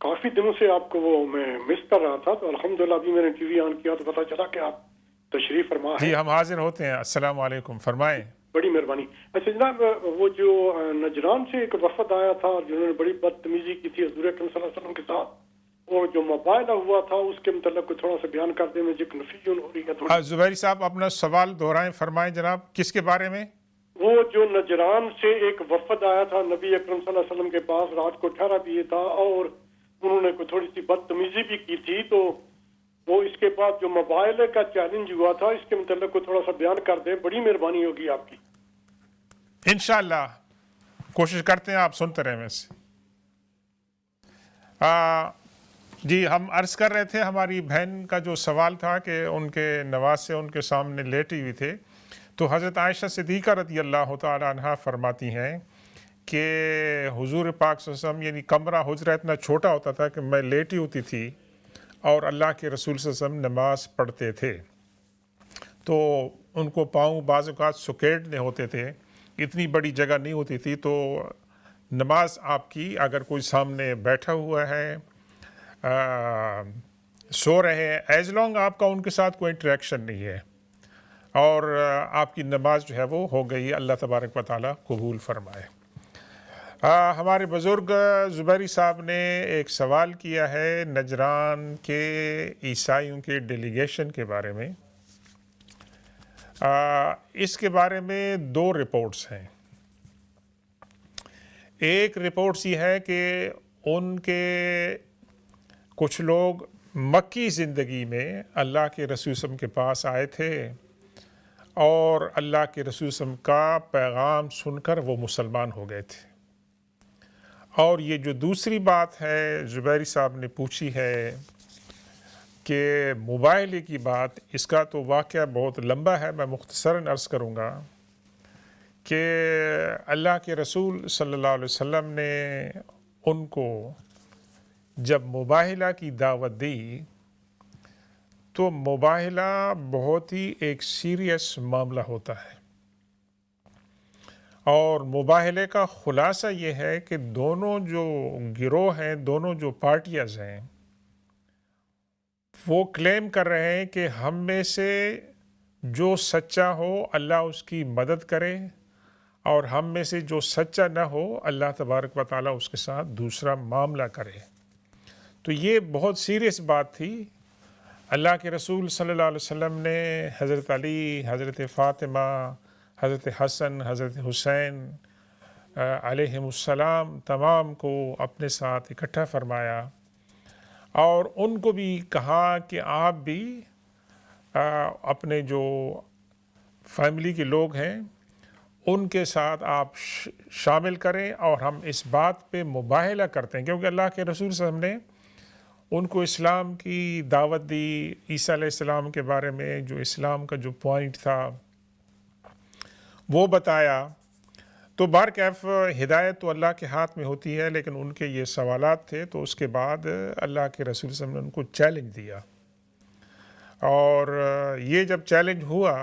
کافی دنوں سے آپ کو وہ میں مس کر رہا تھا، تو الحمدللہ ابھی میں نے ٹی وی آن کیا تو پتہ چلا کہ آپ تشریف فرما ہے۔ جی ہم حاضر ہوتے ہیں۔ السلام علیکم، فرمائیں۔ بڑی مہربانی۔ اچھا جناب، وہ جو نجران سے ایک وفد آیا تھا اور جنہوں نے بڑی بدتمیزی کی تھی حضور اکرم صلی اللہ علیہ وسلم کے ساتھ، اور جو مباحثہ ہوا تھا اس کے متعلق کو تھوڑا سا بیان کر دیں، مجھے کنفیوژن ہو رہی ہے تھوڑی۔ زبیری صاحب اپنا سوال دہرائیں، فرمائیں جناب، کس کے بارے میں؟ وہ جو نجران سے ایک وفد آیا تھا نبی اکرم صلی اللہ علیہ وسلم کے پاس، رات کو ٹھہرا بھی تھا اور انہوں نے کوئی تھوڑی سی بدتمیزی بھی کی تھی، تو وہ اس کے بعد جو موبائل کا چیلنج ہوا تھا اس کے متعلق کو تھوڑا سا بیان کر دیں، بڑی مہربانی ہوگی آپ کی۔ انشاءاللہ کوشش کرتے ہیں، آپ سنتے رہیں میں سے۔ جی ہم عرض کر رہے تھے، ہماری بہن کا جو سوال تھا کہ ان کے نواسے ان کے سامنے لیٹے ہوئے تھے، تو حضرت عائشہ صدیقہ رضی اللہ تعالی عنہا فرماتی ہیں کہ حضور پاک صلی اللہ علیہ وسلم، یعنی کمرہ حجرہ اتنا چھوٹا ہوتا تھا کہ میں لیٹی ہوتی تھی اور اللہ کے رسول صلی اللہ علیہ وسلم نماز پڑھتے تھے، تو ان کو پاؤں بعض اوقات سکیڑنے ہوتے تھے، اتنی بڑی جگہ نہیں ہوتی تھی، تو نماز آپ کی اگر کوئی سامنے بیٹھا ہوا ہے، سو رہے ہیں، ایز لانگ آپ کا ان کے ساتھ کوئی انٹریکشن نہیں ہے، اور آپ کی نماز جو ہے وہ ہو گئی، اللہ تبارک و تعالیٰ قبول فرمائے۔ ہمارے بزرگ زبیری صاحب نے ایک سوال کیا ہے نجران کے عیسائیوں کے ڈیلیگیشن کے بارے میں۔ اس کے بارے میں دو رپورٹس ہیں۔ ایک رپورٹس یہ ہے کہ ان کے کچھ لوگ مکی زندگی میں اللہ کے رسول صلی اللہ علیہ وسلم کے پاس آئے تھے اور اللہ کے رسول صلی اللہ علیہ وسلم کا پیغام سن کر وہ مسلمان ہو گئے تھے۔ اور یہ جو دوسری بات ہے زبیری صاحب نے پوچھی ہے کہ موبائل کی بات، اس کا تو واقعہ بہت لمبا ہے، میں مختصراً عرض کروں گا کہ اللہ کے رسول صلی اللہ علیہ وسلم نے ان کو جب مباہلہ کی دعوت دی تو مباہلہ بہت ہی ایک سیریس معاملہ ہوتا ہے، اور مباہلے کا خلاصہ یہ ہے کہ دونوں جو گروہ ہیں، دونوں جو پارٹیاں ہیں، وہ کلیم کر رہے ہیں کہ ہم میں سے جو سچا ہو اللہ اس کی مدد کرے، اور ہم میں سے جو سچا نہ ہو اللہ تبارک و تعالیٰ اس کے ساتھ دوسرا معاملہ کرے۔ تو یہ بہت سیریس بات تھی۔ اللہ کے رسول صلی اللہ علیہ وسلم نے حضرت علی، حضرت فاطمہ، حضرت حسن، حضرت حسین علیہم السلام تمام کو اپنے ساتھ اکٹھا فرمایا، اور ان کو بھی کہا کہ آپ بھی اپنے جو فیملی کے لوگ ہیں ان کے ساتھ آپ شامل کریں، اور ہم اس بات پہ مباہلہ کرتے ہیں، کیونکہ اللہ کے رسول صلی اللہ علیہ وسلم نے ان کو اسلام کی دعوت دی، عیسیٰ علیہ السلام کے بارے میں جو اسلام کا جو پوائنٹ تھا وہ بتایا۔ تو بہرکیف ہدایت تو اللہ کے ہاتھ میں ہوتی ہے، لیکن ان کے یہ سوالات تھے، تو اس کے بعد اللہ کے رسول صلی اللہ علیہ وسلم نے ان کو چیلنج دیا، اور یہ جب چیلنج ہوا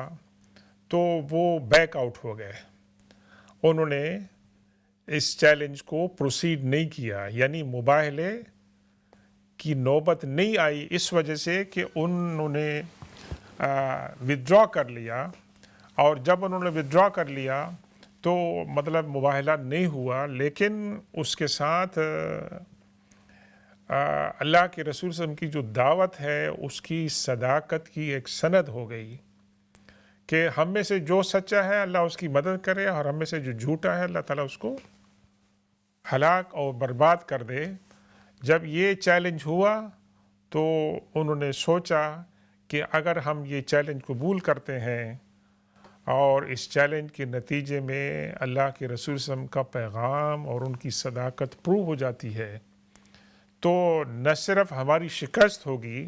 تو وہ بیک آؤٹ ہو گئے، انہوں نے اس چیلنج کو پروسیڈ نہیں کیا، یعنی مباہلے کی نوبت نہیں آئی، اس وجہ سے کہ انہوں نے ودرا کر لیا، اور جب انہوں نے ودرا کر لیا تو مطلب مباہلہ نہیں ہوا، لیکن اس کے ساتھ اللہ کے رسول صلی اللہ علیہ وسلم کی جو دعوت ہے اس کی صداقت کی ایک سند ہو گئی کہ ہم میں سے جو سچا ہے اللہ اس کی مدد کرے، اور ہم میں سے جو جھوٹا ہے اللہ تعالیٰ اس کو ہلاک اور برباد کر دے۔ جب یہ چیلنج ہوا تو انہوں نے سوچا کہ اگر ہم یہ چیلنج قبول کرتے ہیں اور اس چیلنج کے نتیجے میں اللہ کے رسول صلی اللہ علیہ وسلم کا پیغام اور ان کی صداقت پروو ہو جاتی ہے، تو نہ صرف ہماری شکست ہوگی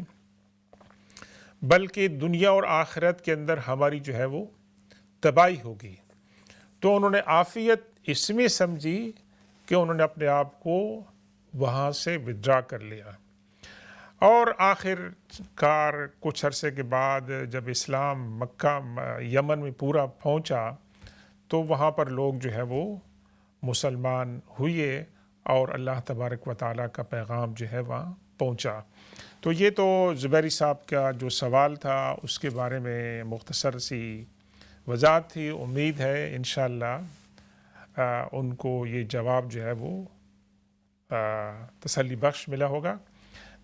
بلکہ دنیا اور آخرت کے اندر ہماری جو ہے وہ تباہی ہوگی۔ تو انہوں نے عافیت اس میں سمجھی کہ انہوں نے اپنے آپ کو وہاں سے ودرا کر لیا، اور آخر کار کچھ عرصے کے بعد جب اسلام مکہ یمن میں پورا پہنچا تو وہاں پر لوگ جو ہے وہ مسلمان ہوئے اور اللہ تبارک و تعالیٰ کا پیغام جو ہے وہاں پہنچا۔ تو یہ تو زبیری صاحب کا جو سوال تھا اس کے بارے میں مختصر سی وضاحت تھی۔ امید ہے انشاءاللہ ان کو یہ جواب جو ہے وہ تسلی بخش ملا ہوگا۔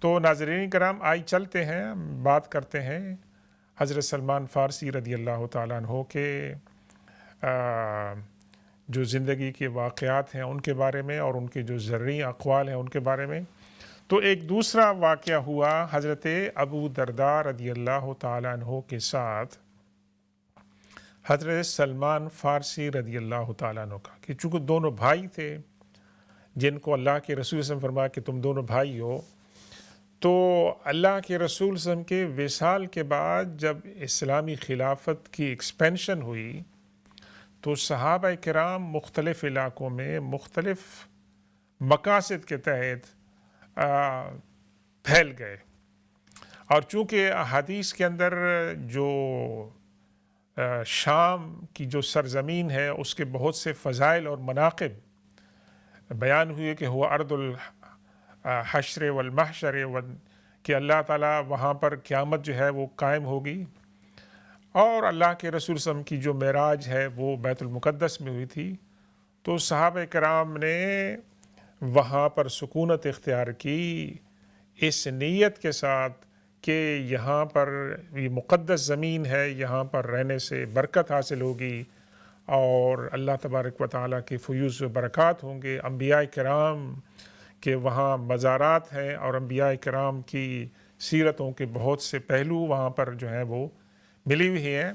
تو ناظرین کرام، آئی چلتے ہیں، بات کرتے ہیں حضرت سلمان فارسی رضی اللہ تعالیٰ عنہ کے جو زندگی کے واقعات ہیں ان کے بارے میں، اور ان کے جو زرعی اقوال ہیں ان کے بارے میں۔ تو ایک دوسرا واقعہ ہوا حضرت ابو درداء رضی اللہ تعالیٰ عنہ کے ساتھ حضرت سلمان فارسی رضی اللہ تعالیٰ عنہ کا، کہ چونکہ دونوں بھائی تھے جن کو اللہ کے رسول صلی اللہ علیہ وسلم فرمایا کہ تم دونوں بھائی ہو، تو اللہ کے رسول صلی اللہ علیہ وسلم کے وصال کے بعد جب اسلامی خلافت کی ایکسپینشن ہوئی تو صحابہ کرام مختلف علاقوں میں مختلف مقاصد کے تحت پھیل گئے، اور چونکہ حدیث کے اندر جو شام کی جو سرزمین ہے اس کے بہت سے فضائل اور مناقب بیان ہوئے کہ وہ ارض الحشر والمحشر، کہ اللہ تعالیٰ وہاں پر قیامت جو ہے وہ قائم ہوگی، اور اللہ کے رسول صلی اللہ علیہ وسلم کی جو معراج ہے وہ بیت المقدس میں ہوئی تھی، تو صحابہ کرام نے وہاں پر سکونت اختیار کی اس نیت کے ساتھ کہ یہاں پر یہ مقدس زمین ہے، یہاں پر رہنے سے برکت حاصل ہوگی اور اللہ تبارک و تعالیٰ کے فیوز و برکات ہوں گے۔ انبیاء کرام کے وہاں مزارات ہیں اور انبیاء کرام کی سیرتوں کے بہت سے پہلو وہاں پر جو ہیں وہ ملی ہوئی ہیں۔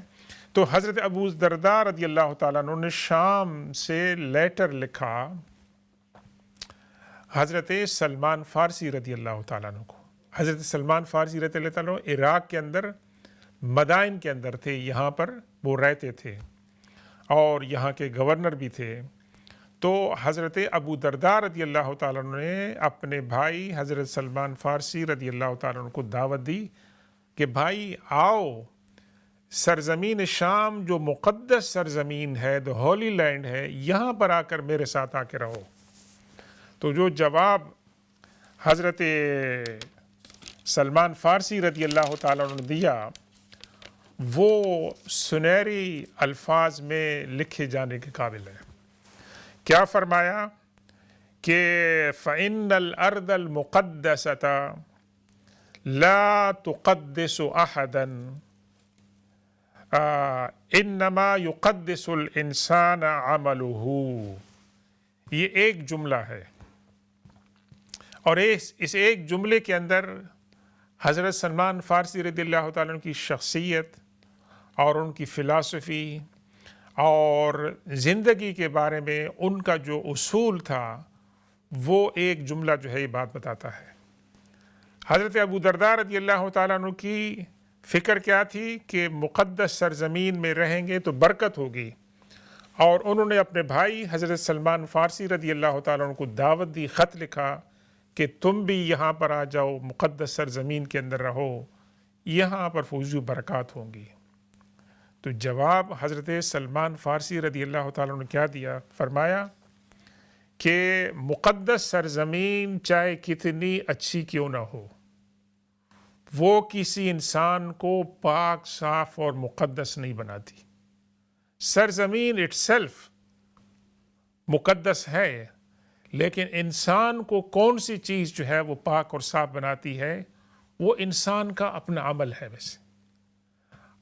تو حضرت ابو درداء رضی اللہ تعالیٰ عنہ نے شام سے لیٹر لکھا حضرت سلمان فارسی رضی اللہ تعالیٰ عنہ کو۔ حضرت سلمان فارسی رضی اللہ تعالیٰ عنہ عراق کے اندر مدائن کے اندر تھے، یہاں پر وہ رہتے تھے اور یہاں کے گورنر بھی تھے۔ تو حضرت ابو درداء رضی اللہ تعالیٰ عنہ نے اپنے بھائی حضرت سلمان فارسی رضی اللہ تعالیٰ عنہ کو دعوت دی کہ بھائی آؤ، سرزمین شام جو مقدس سرزمین ہے، the ہولی لینڈ ہے، یہاں پر آ کر میرے ساتھ آ کے رہو۔ تو جو جواب حضرت سلمان فارسی رضی اللہ تعالیٰ عنہ نے دیا وہ سنہری الفاظ میں لکھے جانے کے قابل ہے۔ کیا فرمایا کہ فَإِنَّ الْأَرْضَ الْمُقَدَّسَةَ لَا تُقَدِّسُ أَحَدًا إِنَّمَا يُقَدِّسُ الْإِنسَانَ عَمَلُهُ۔ یہ ایک جملہ ہے، اور اس ایک جملے کے اندر حضرت سلمان فارسی رضی اللہ تعالیٰ عنہ کی شخصیت اور ان کی فلسفی اور زندگی کے بارے میں ان کا جو اصول تھا وہ ایک جملہ جو ہے یہ بات بتاتا ہے۔ حضرت ابو درداء رضی اللہ تعالیٰ عنہ کی فکر کیا تھی کہ مقدس سرزمین میں رہیں گے تو برکت ہوگی، اور انہوں نے اپنے بھائی حضرت سلمان فارسی رضی اللہ تعالیٰ عنہ کو دعوت دی، خط لکھا کہ تم بھی یہاں پر آ جاؤ، مقدس سرزمین کے اندر رہو، یہاں پر فوز و برکات ہوں گی۔ تو جواب حضرت سلمان فارسی رضی اللہ تعالیٰ نے کیا دیا؟ فرمایا کہ مقدس سرزمین چاہے کتنی اچھی کیوں نہ ہو، وہ کسی انسان کو پاک، صاف اور مقدس نہیں بناتی۔ سرزمین اٹ سیلف مقدس ہے، لیکن انسان کو کون سی چیز جو ہے وہ پاک اور صاف بناتی ہے؟ وہ انسان کا اپنا عمل ہے۔ ویسے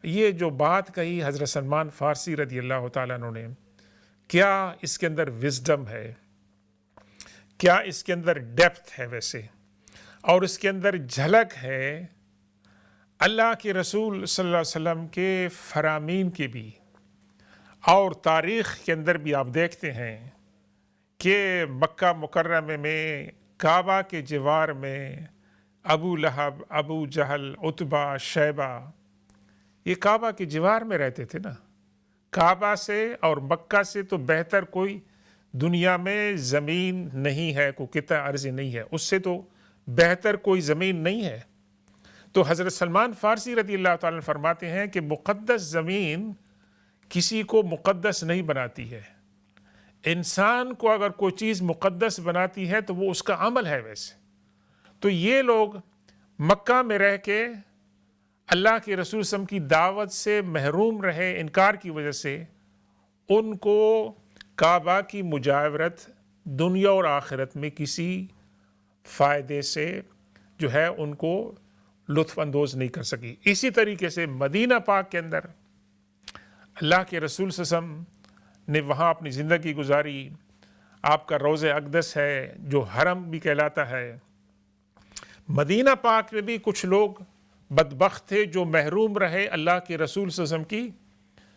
یہ جو بات کہی حضرت سلمان فارسی رضی اللہ تعالیٰ عنہ نے، کیا اس کے اندر وزڈم ہے، کیا اس کے اندر ڈیپتھ ہے ویسے، اور اس کے اندر جھلک ہے اللہ کے رسول صلی اللہ علیہ وسلم کے فرامین کی بھی، اور تاریخ کے اندر بھی آپ دیکھتے ہیں کہ مکہ مکرمہ میں کعبہ کے جوار میں ابو لہب، ابو جہل، عتبہ، شیبہ، یہ کعبہ کے جوار میں رہتے تھے نا۔ کعبہ سے اور مکہ سے تو بہتر کوئی دنیا میں زمین نہیں ہے، کوئی قطع ارضی نہیں ہے، اس سے تو بہتر کوئی زمین نہیں ہے۔ تو حضرت سلمان فارسی رضی اللہ تعالیٰ عنہ فرماتے ہیں کہ مقدس زمین کسی کو مقدس نہیں بناتی ہے۔ انسان کو اگر کوئی چیز مقدس بناتی ہے تو وہ اس کا عمل ہے۔ ویسے تو یہ لوگ مکہ میں رہ کے اللہ کے رسول صلی اللہ علیہ وسلم کی دعوت سے محروم رہے، انکار کی وجہ سے ان کو کعبہ کی مجاورت دنیا اور آخرت میں کسی فائدے سے جو ہے ان کو لطف اندوز نہیں کر سکی۔ اسی طریقے سے مدینہ پاک کے اندر اللہ کے رسول صلی اللہ علیہ وسلم نے وہاں اپنی زندگی گزاری، آپ کا روضہ اقدس ہے جو حرم بھی کہلاتا ہے۔ مدینہ پاک میں بھی کچھ لوگ بدبخت تھے جو محروم رہے اللہ کے رسول صلی اللہ علیہ وسلم کی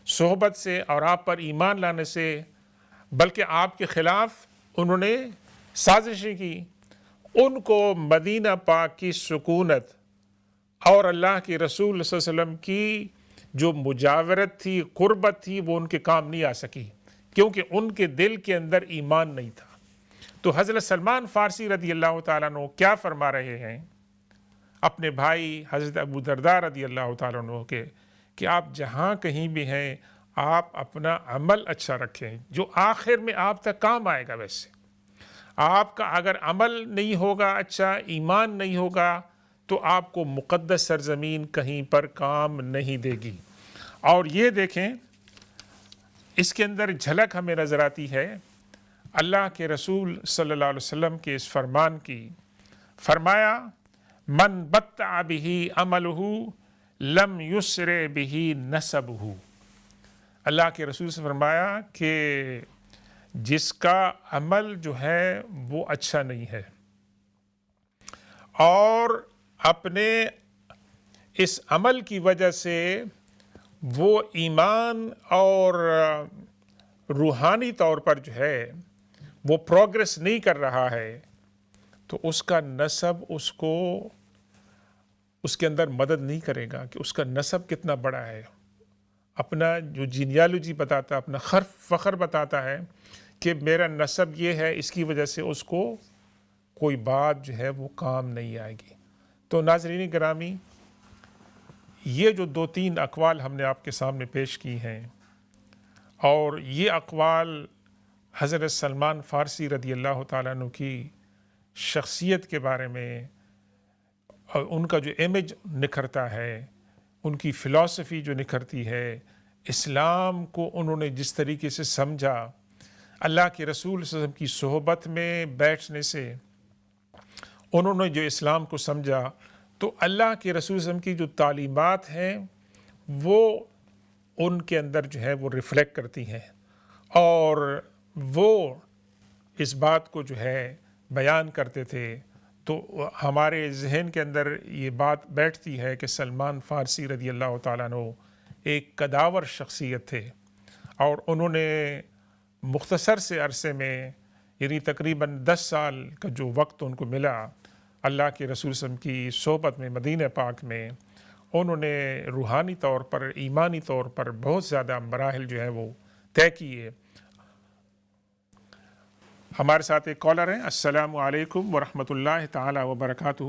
صحبت سے اور آپ پر ایمان لانے سے، بلکہ آپ کے خلاف انہوں نے سازشیں کی۔ ان کو مدینہ پاک کی سکونت اور اللہ کے رسول صلی اللہ علیہ وسلم کی جو مجاورت تھی، قربت تھی، وہ ان کے کام نہیں آ سکی، کیونکہ ان کے دل کے اندر ایمان نہیں تھا۔ تو حضرت سلمان فارسی رضی اللہ تعالیٰ عنہ کیا فرما رہے ہیں اپنے بھائی حضرت ابو درداء رضی اللہ تعالیٰ عنہ کے، کہ آپ جہاں کہیں بھی ہیں آپ اپنا عمل اچھا رکھیں جو آخر میں آپ تک کام آئے گا۔ ویسے آپ کا اگر عمل نہیں ہوگا اچھا، ایمان نہیں ہوگا، تو آپ کو مقدس سرزمین کہیں پر کام نہیں دے گی۔ اور یہ دیکھیں اس کے اندر جھلک ہمیں نظر آتی ہے اللہ کے رسول صلی اللہ علیہ وسلم کے اس فرمان کی۔ فرمایا من بطع به عملہ لم یسر به نسبہ۔ اللہ کے رسول سے فرمایا کہ جس کا عمل جو ہے وہ اچھا نہیں ہے اور اپنے اس عمل کی وجہ سے وہ ایمان اور روحانی طور پر جو ہے وہ پروگرس نہیں کر رہا ہے، تو اس کا نسب اس کو اس کے اندر مدد نہیں کرے گا کہ اس کا نسب کتنا بڑا ہے۔ اپنا جو جینیالوجی بتاتا ہے، اپنا فخر بتاتا ہے کہ میرا نسب یہ ہے، اس کی وجہ سے اس کو کوئی بات جو ہے وہ کام نہیں آئے گی۔ تو ناظرین گرامی، یہ جو 2-3 اقوال ہم نے آپ کے سامنے پیش کی ہیں، اور یہ اقوال حضرت سلمان فارسی رضی اللہ تعالیٰ عنہ کی شخصیت کے بارے میں، اور ان کا جو امیج نکھرتا ہے، ان کی فلسفی جو نکھرتی ہے، اسلام کو انہوں نے جس طریقے سے سمجھا، اللہ کے رسول صلی اللہ علیہ وسلم کی صحبت میں بیٹھنے سے انہوں نے جو اسلام کو سمجھا، تو اللہ کے رسول صلی اللہ علیہ وسلم کی جو تعلیمات ہیں وہ ان کے اندر جو ہے وہ ریفلیکٹ کرتی ہیں، اور وہ اس بات کو جو ہے بیان کرتے تھے۔ تو ہمارے ذہن کے اندر یہ بات بیٹھتی ہے کہ سلمان فارسی رضی اللہ تعالیٰ عنہ ایک قداور شخصیت تھے، اور انہوں نے مختصر سے عرصے میں، یعنی تقریباً 10 سال کا جو وقت ان کو ملا اللہ کے رسول صلی اللہ علیہ وسلم کی صحبت میں مدینہ پاک میں، انہوں نے روحانی طور پر، ایمانی طور پر بہت زیادہ مراحل جو ہے وہ طے کیے۔ ہمارے ساتھ ایک کالر ہیں۔ السلام علیکم ورحمۃ اللہ تعالی وبرکاتہ۔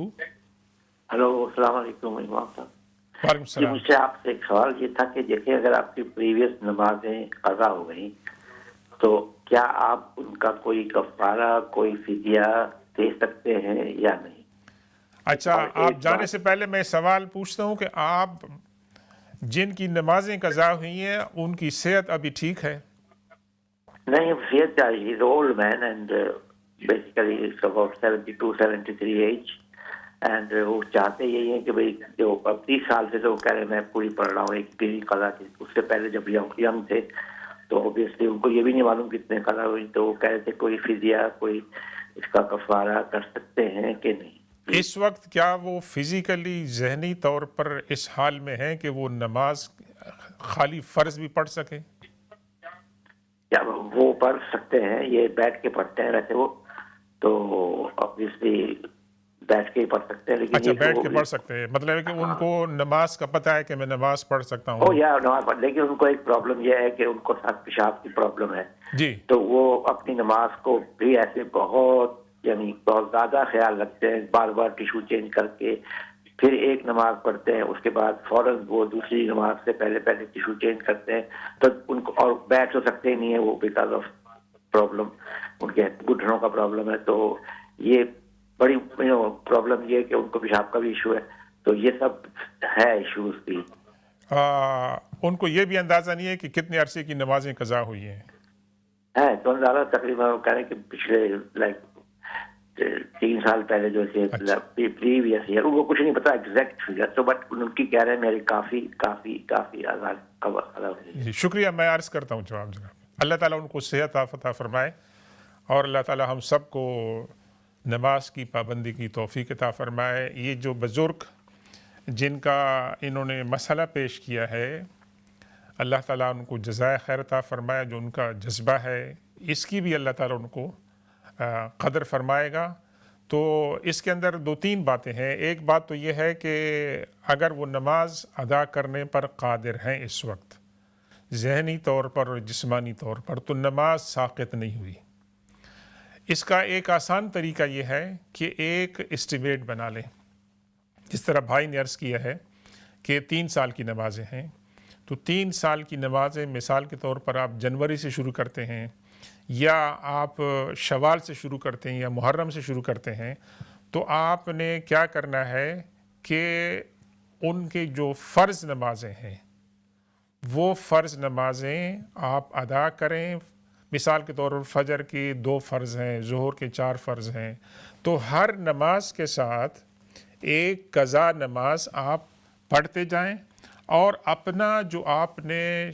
ہلو، السلام علیکم امام صاحب۔ وعلیکم السلام۔ مجھ سے آپ سے ایک سوال یہ تھا کہ دیکھیں اگر آپ کی پریویس نمازیں قضا ہو گئیں تو کیا آپ ان کا کوئی کفارہ، کوئی فدیہ دے سکتے ہیں یا نہیں؟ اچھا، آپ جانے سے پہلے میں سوال پوچھتا ہوں کہ آپ جن کی نمازیں قضا ہوئی ہیں ان کی صحت ابھی ٹھیک ہے؟ نہیں فیت he's an old man and basically it's about 72 73 age and وہ چاہتے یہی ہیں کہ بھائی جو 30 سال سے تو وہ کہہ رہے ہیں میں پوری پڑھ رہا ہوں ایک پیری قضا کی. اس سے پہلے جب ینگ تھے تو اوبیسلی ان کو یہ بھی نہیں معلوم کتنے قضا ہوئی, تو وہ کہہ رہے تھے کوئی فدیہ کوئی اس کا کفارہ کر سکتے ہیں کہ نہیں. اس وقت کیا وہ فزیکلی ذہنی طور پر اس حال میں ہیں کہ وہ نماز خالی فرض بھی پڑھ سکیں؟ کیا وہ پڑھ سکتے ہیں؟ یہ بیٹھ کے پڑھتے ہیں ویسے وہ تو اوبیسلی بیٹھ کے ہی پڑھ سکتے ہیں. لیکن اچھا بیٹھ کے پڑھ سکتے ہیں, مطلب ہے کہ ان کو نماز کا پتہ ہے کہ میں نماز پڑھ سکتا ہوں. نماز پڑھ, لیکن ان کو ایک پرابلم یہ ہے کہ ان کو ساتھ پیشاب کی پرابلم ہے جی, تو وہ اپنی نماز کو بھی ایسے بہت زیادہ خیال رکھتے ہیں, بار بار ٹیشو چینج کر کے پھر ایک نماز پڑھتے ہیں, اس کے بعد فوراً وہ دوسری نماز سے پہلے ٹیشو چینج کرتے ہیں, تو ان کو اور بیٹھ تو سکتے ہی نہیں ہے وہ بیکاز آف پرابلم, ان کے گھٹنوں کا پرابلم ہے. تو یہ بڑی پرابلم یہ ہے کہ ان کو پیشاب کا بھی ایشو ہے, تو یہ سب ہے ایشوز بھی. ان کو یہ بھی اندازہ نہیں ہے کہ کتنے عرصے کی نمازیں قضا ہوئی ہیں. تو زیادہ تقریباً کہہ رہے ہیں کہ پچھلے 3 سال پہلے جو پریویس ایئر, ان کو کچھ نہیں پتا ایگزیکٹ فگر, تو بٹ ان کی کہہ رہے ہیں میری کافی کافی کافی جی شکریہ. میں عرض کرتا ہوں جواب جناب. اللہ تعالیٰ ان کو صحت عطا فرمائے اور اللہ تعالیٰ ہم سب کو نماز کی پابندی کی توفیق عطا فرمائے. یہ جو بزرگ جن کا انہوں نے مسئلہ پیش کیا ہے, اللہ تعالیٰ ان کو جزائے خیر عطا فرمائے. جو ان کا جذبہ ہے اس کی بھی اللہ تعالیٰ ان کو قدر فرمائے گا. تو اس کے اندر 2-3 باتیں ہیں. ایک بات تو یہ ہے کہ اگر وہ نماز ادا کرنے پر قادر ہیں اس وقت ذہنی طور پر اور جسمانی طور پر, تو نماز ساقط نہیں ہوئی. اس کا ایک آسان طریقہ یہ ہے کہ ایک اسٹیمیٹ بنا لیں. جس طرح بھائی نے عرض کیا ہے کہ 3 سال کی نمازیں ہیں, تو 3 سال کی نمازیں مثال کے طور پر آپ جنوری سے شروع کرتے ہیں یا آپ شوال سے شروع کرتے ہیں یا محرم سے شروع کرتے ہیں, تو آپ نے کیا کرنا ہے کہ ان کے جو فرض نمازیں ہیں وہ فرض نمازیں آپ ادا کریں. مثال کے طور پر فجر کی 2 فرض ہیں, ظہر کے 4 فرض ہیں, تو ہر نماز کے ساتھ ایک قضا نماز آپ پڑھتے جائیں اور اپنا جو آپ نے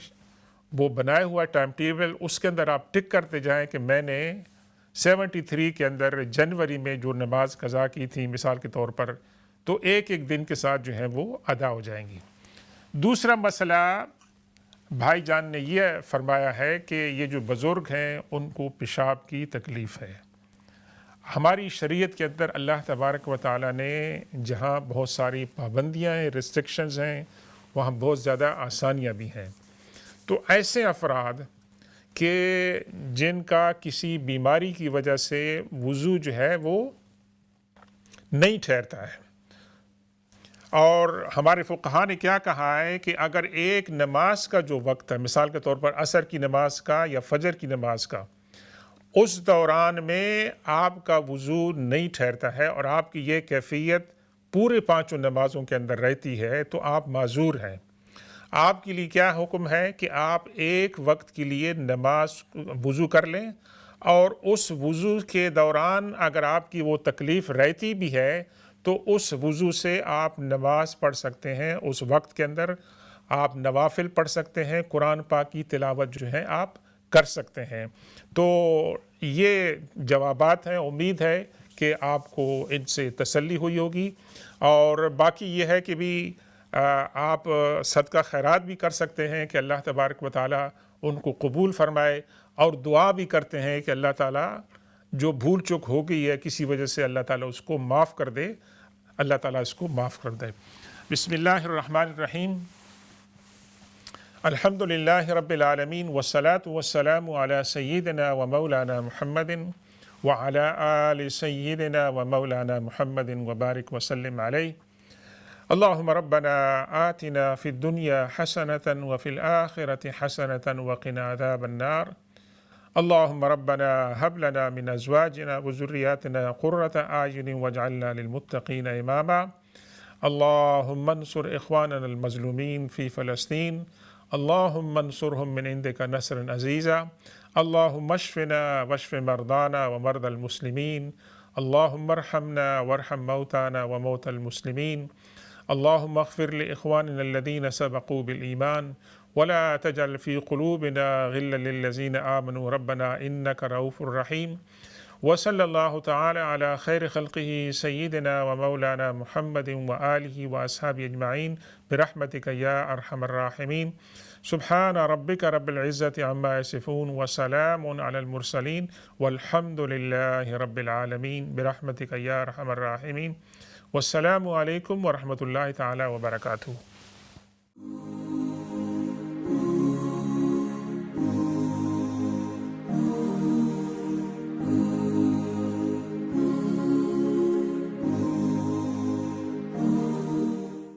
وہ بنائے ہوا ٹائم ٹیبل اس کے اندر آپ ٹک کرتے جائیں کہ میں نے 73 کے اندر جنوری میں جو نماز قضا کی تھی مثال کے طور پر, تو ایک دن کے ساتھ جو ہیں وہ ادا ہو جائیں گی. دوسرا مسئلہ بھائی جان نے یہ فرمایا ہے کہ یہ جو بزرگ ہیں ان کو پیشاب کی تکلیف ہے. ہماری شریعت کے اندر اللہ تبارک و تعالیٰ نے جہاں بہت ساری پابندیاں ہیں, ریسٹرکشنز ہیں, وہاں بہت زیادہ آسانیاں بھی ہیں. تو ایسے افراد کہ جن کا کسی بیماری کی وجہ سے وضو جو ہے وہ نہیں ٹھہرتا ہے, اور ہمارے فقہاء نے کیا کہا ہے کہ اگر ایک نماز کا جو وقت ہے مثال کے طور پر عصر کی نماز کا یا فجر کی نماز کا, اس دوران میں آپ کا وضو نہیں ٹھہرتا ہے اور آپ کی یہ کیفیت پورے 5 نمازوں کے اندر رہتی ہے, تو آپ معذور ہیں. آپ کے لیے کیا حکم ہے کہ آپ ایک وقت کے لیے نماز وضو کر لیں, اور اس وضو کے دوران اگر آپ کی وہ تکلیف رہتی بھی ہے تو اس وضو سے آپ نماز پڑھ سکتے ہیں. اس وقت کے اندر آپ نوافل پڑھ سکتے ہیں, قرآن پاک کی تلاوت جو ہے آپ کر سکتے ہیں. تو یہ جوابات ہیں, امید ہے کہ آپ کو ان سے تسلی ہوئی ہوگی. اور باقی یہ ہے کہ بھی آپ صدقہ خیرات بھی کر سکتے ہیں کہ اللہ تبارک و تعالیٰ ان کو قبول فرمائے, اور دعا بھی کرتے ہیں کہ اللہ تعالیٰ جو بھول چک ہو گئی ہے کسی وجہ سے اللہ تعالیٰ اس کو معاف کر دے, اللہ تعالیٰ اس کو معاف کر دے. بسم اللہ الرحمن الرحیم. الحمد للہ رب العالمین والصلاة والسلام علی سیدنا و مولانا محمد وعلی آل سیدنا و مولانا محمد وبارک وسلم علیہ. اللهم ربنا آتنا في الدنيا حسنة وفي الآخرة حسنة وقنا عذاب النار. اللهم ربنا هب لنا من أزواجنا وذرياتنا قرة أعين واجعلنا للمتقين إماما. اللهم انصر إخواننا المظلومين في فلسطين. اللهم انصرهم من عندك نصرا عزيزا اللهم اشفنا واشف مرضانا ومرضى المسلمين اللهم ارحمنا وارحم موتانا وموتى المسلمين اللهم اغفر لإخواننا الذين سبقوا بالإيمان ولا تجعل في قلوبنا غلا للذين آمنوا ربنا إنك رؤوف رحيم وصلى الله تعالى على خير خلقه سيدنا ومولانا محمد وآله وأصحابه أجمعين برحمتك يا أرحم الراحمين سبحان ربك رب العزة عما يصفون وسلام على المرسلين والحمد لله رب العالمين برحمتك يا أرحم الراحمين والسلام عليكم ورحمة الله تعالى وبركاته.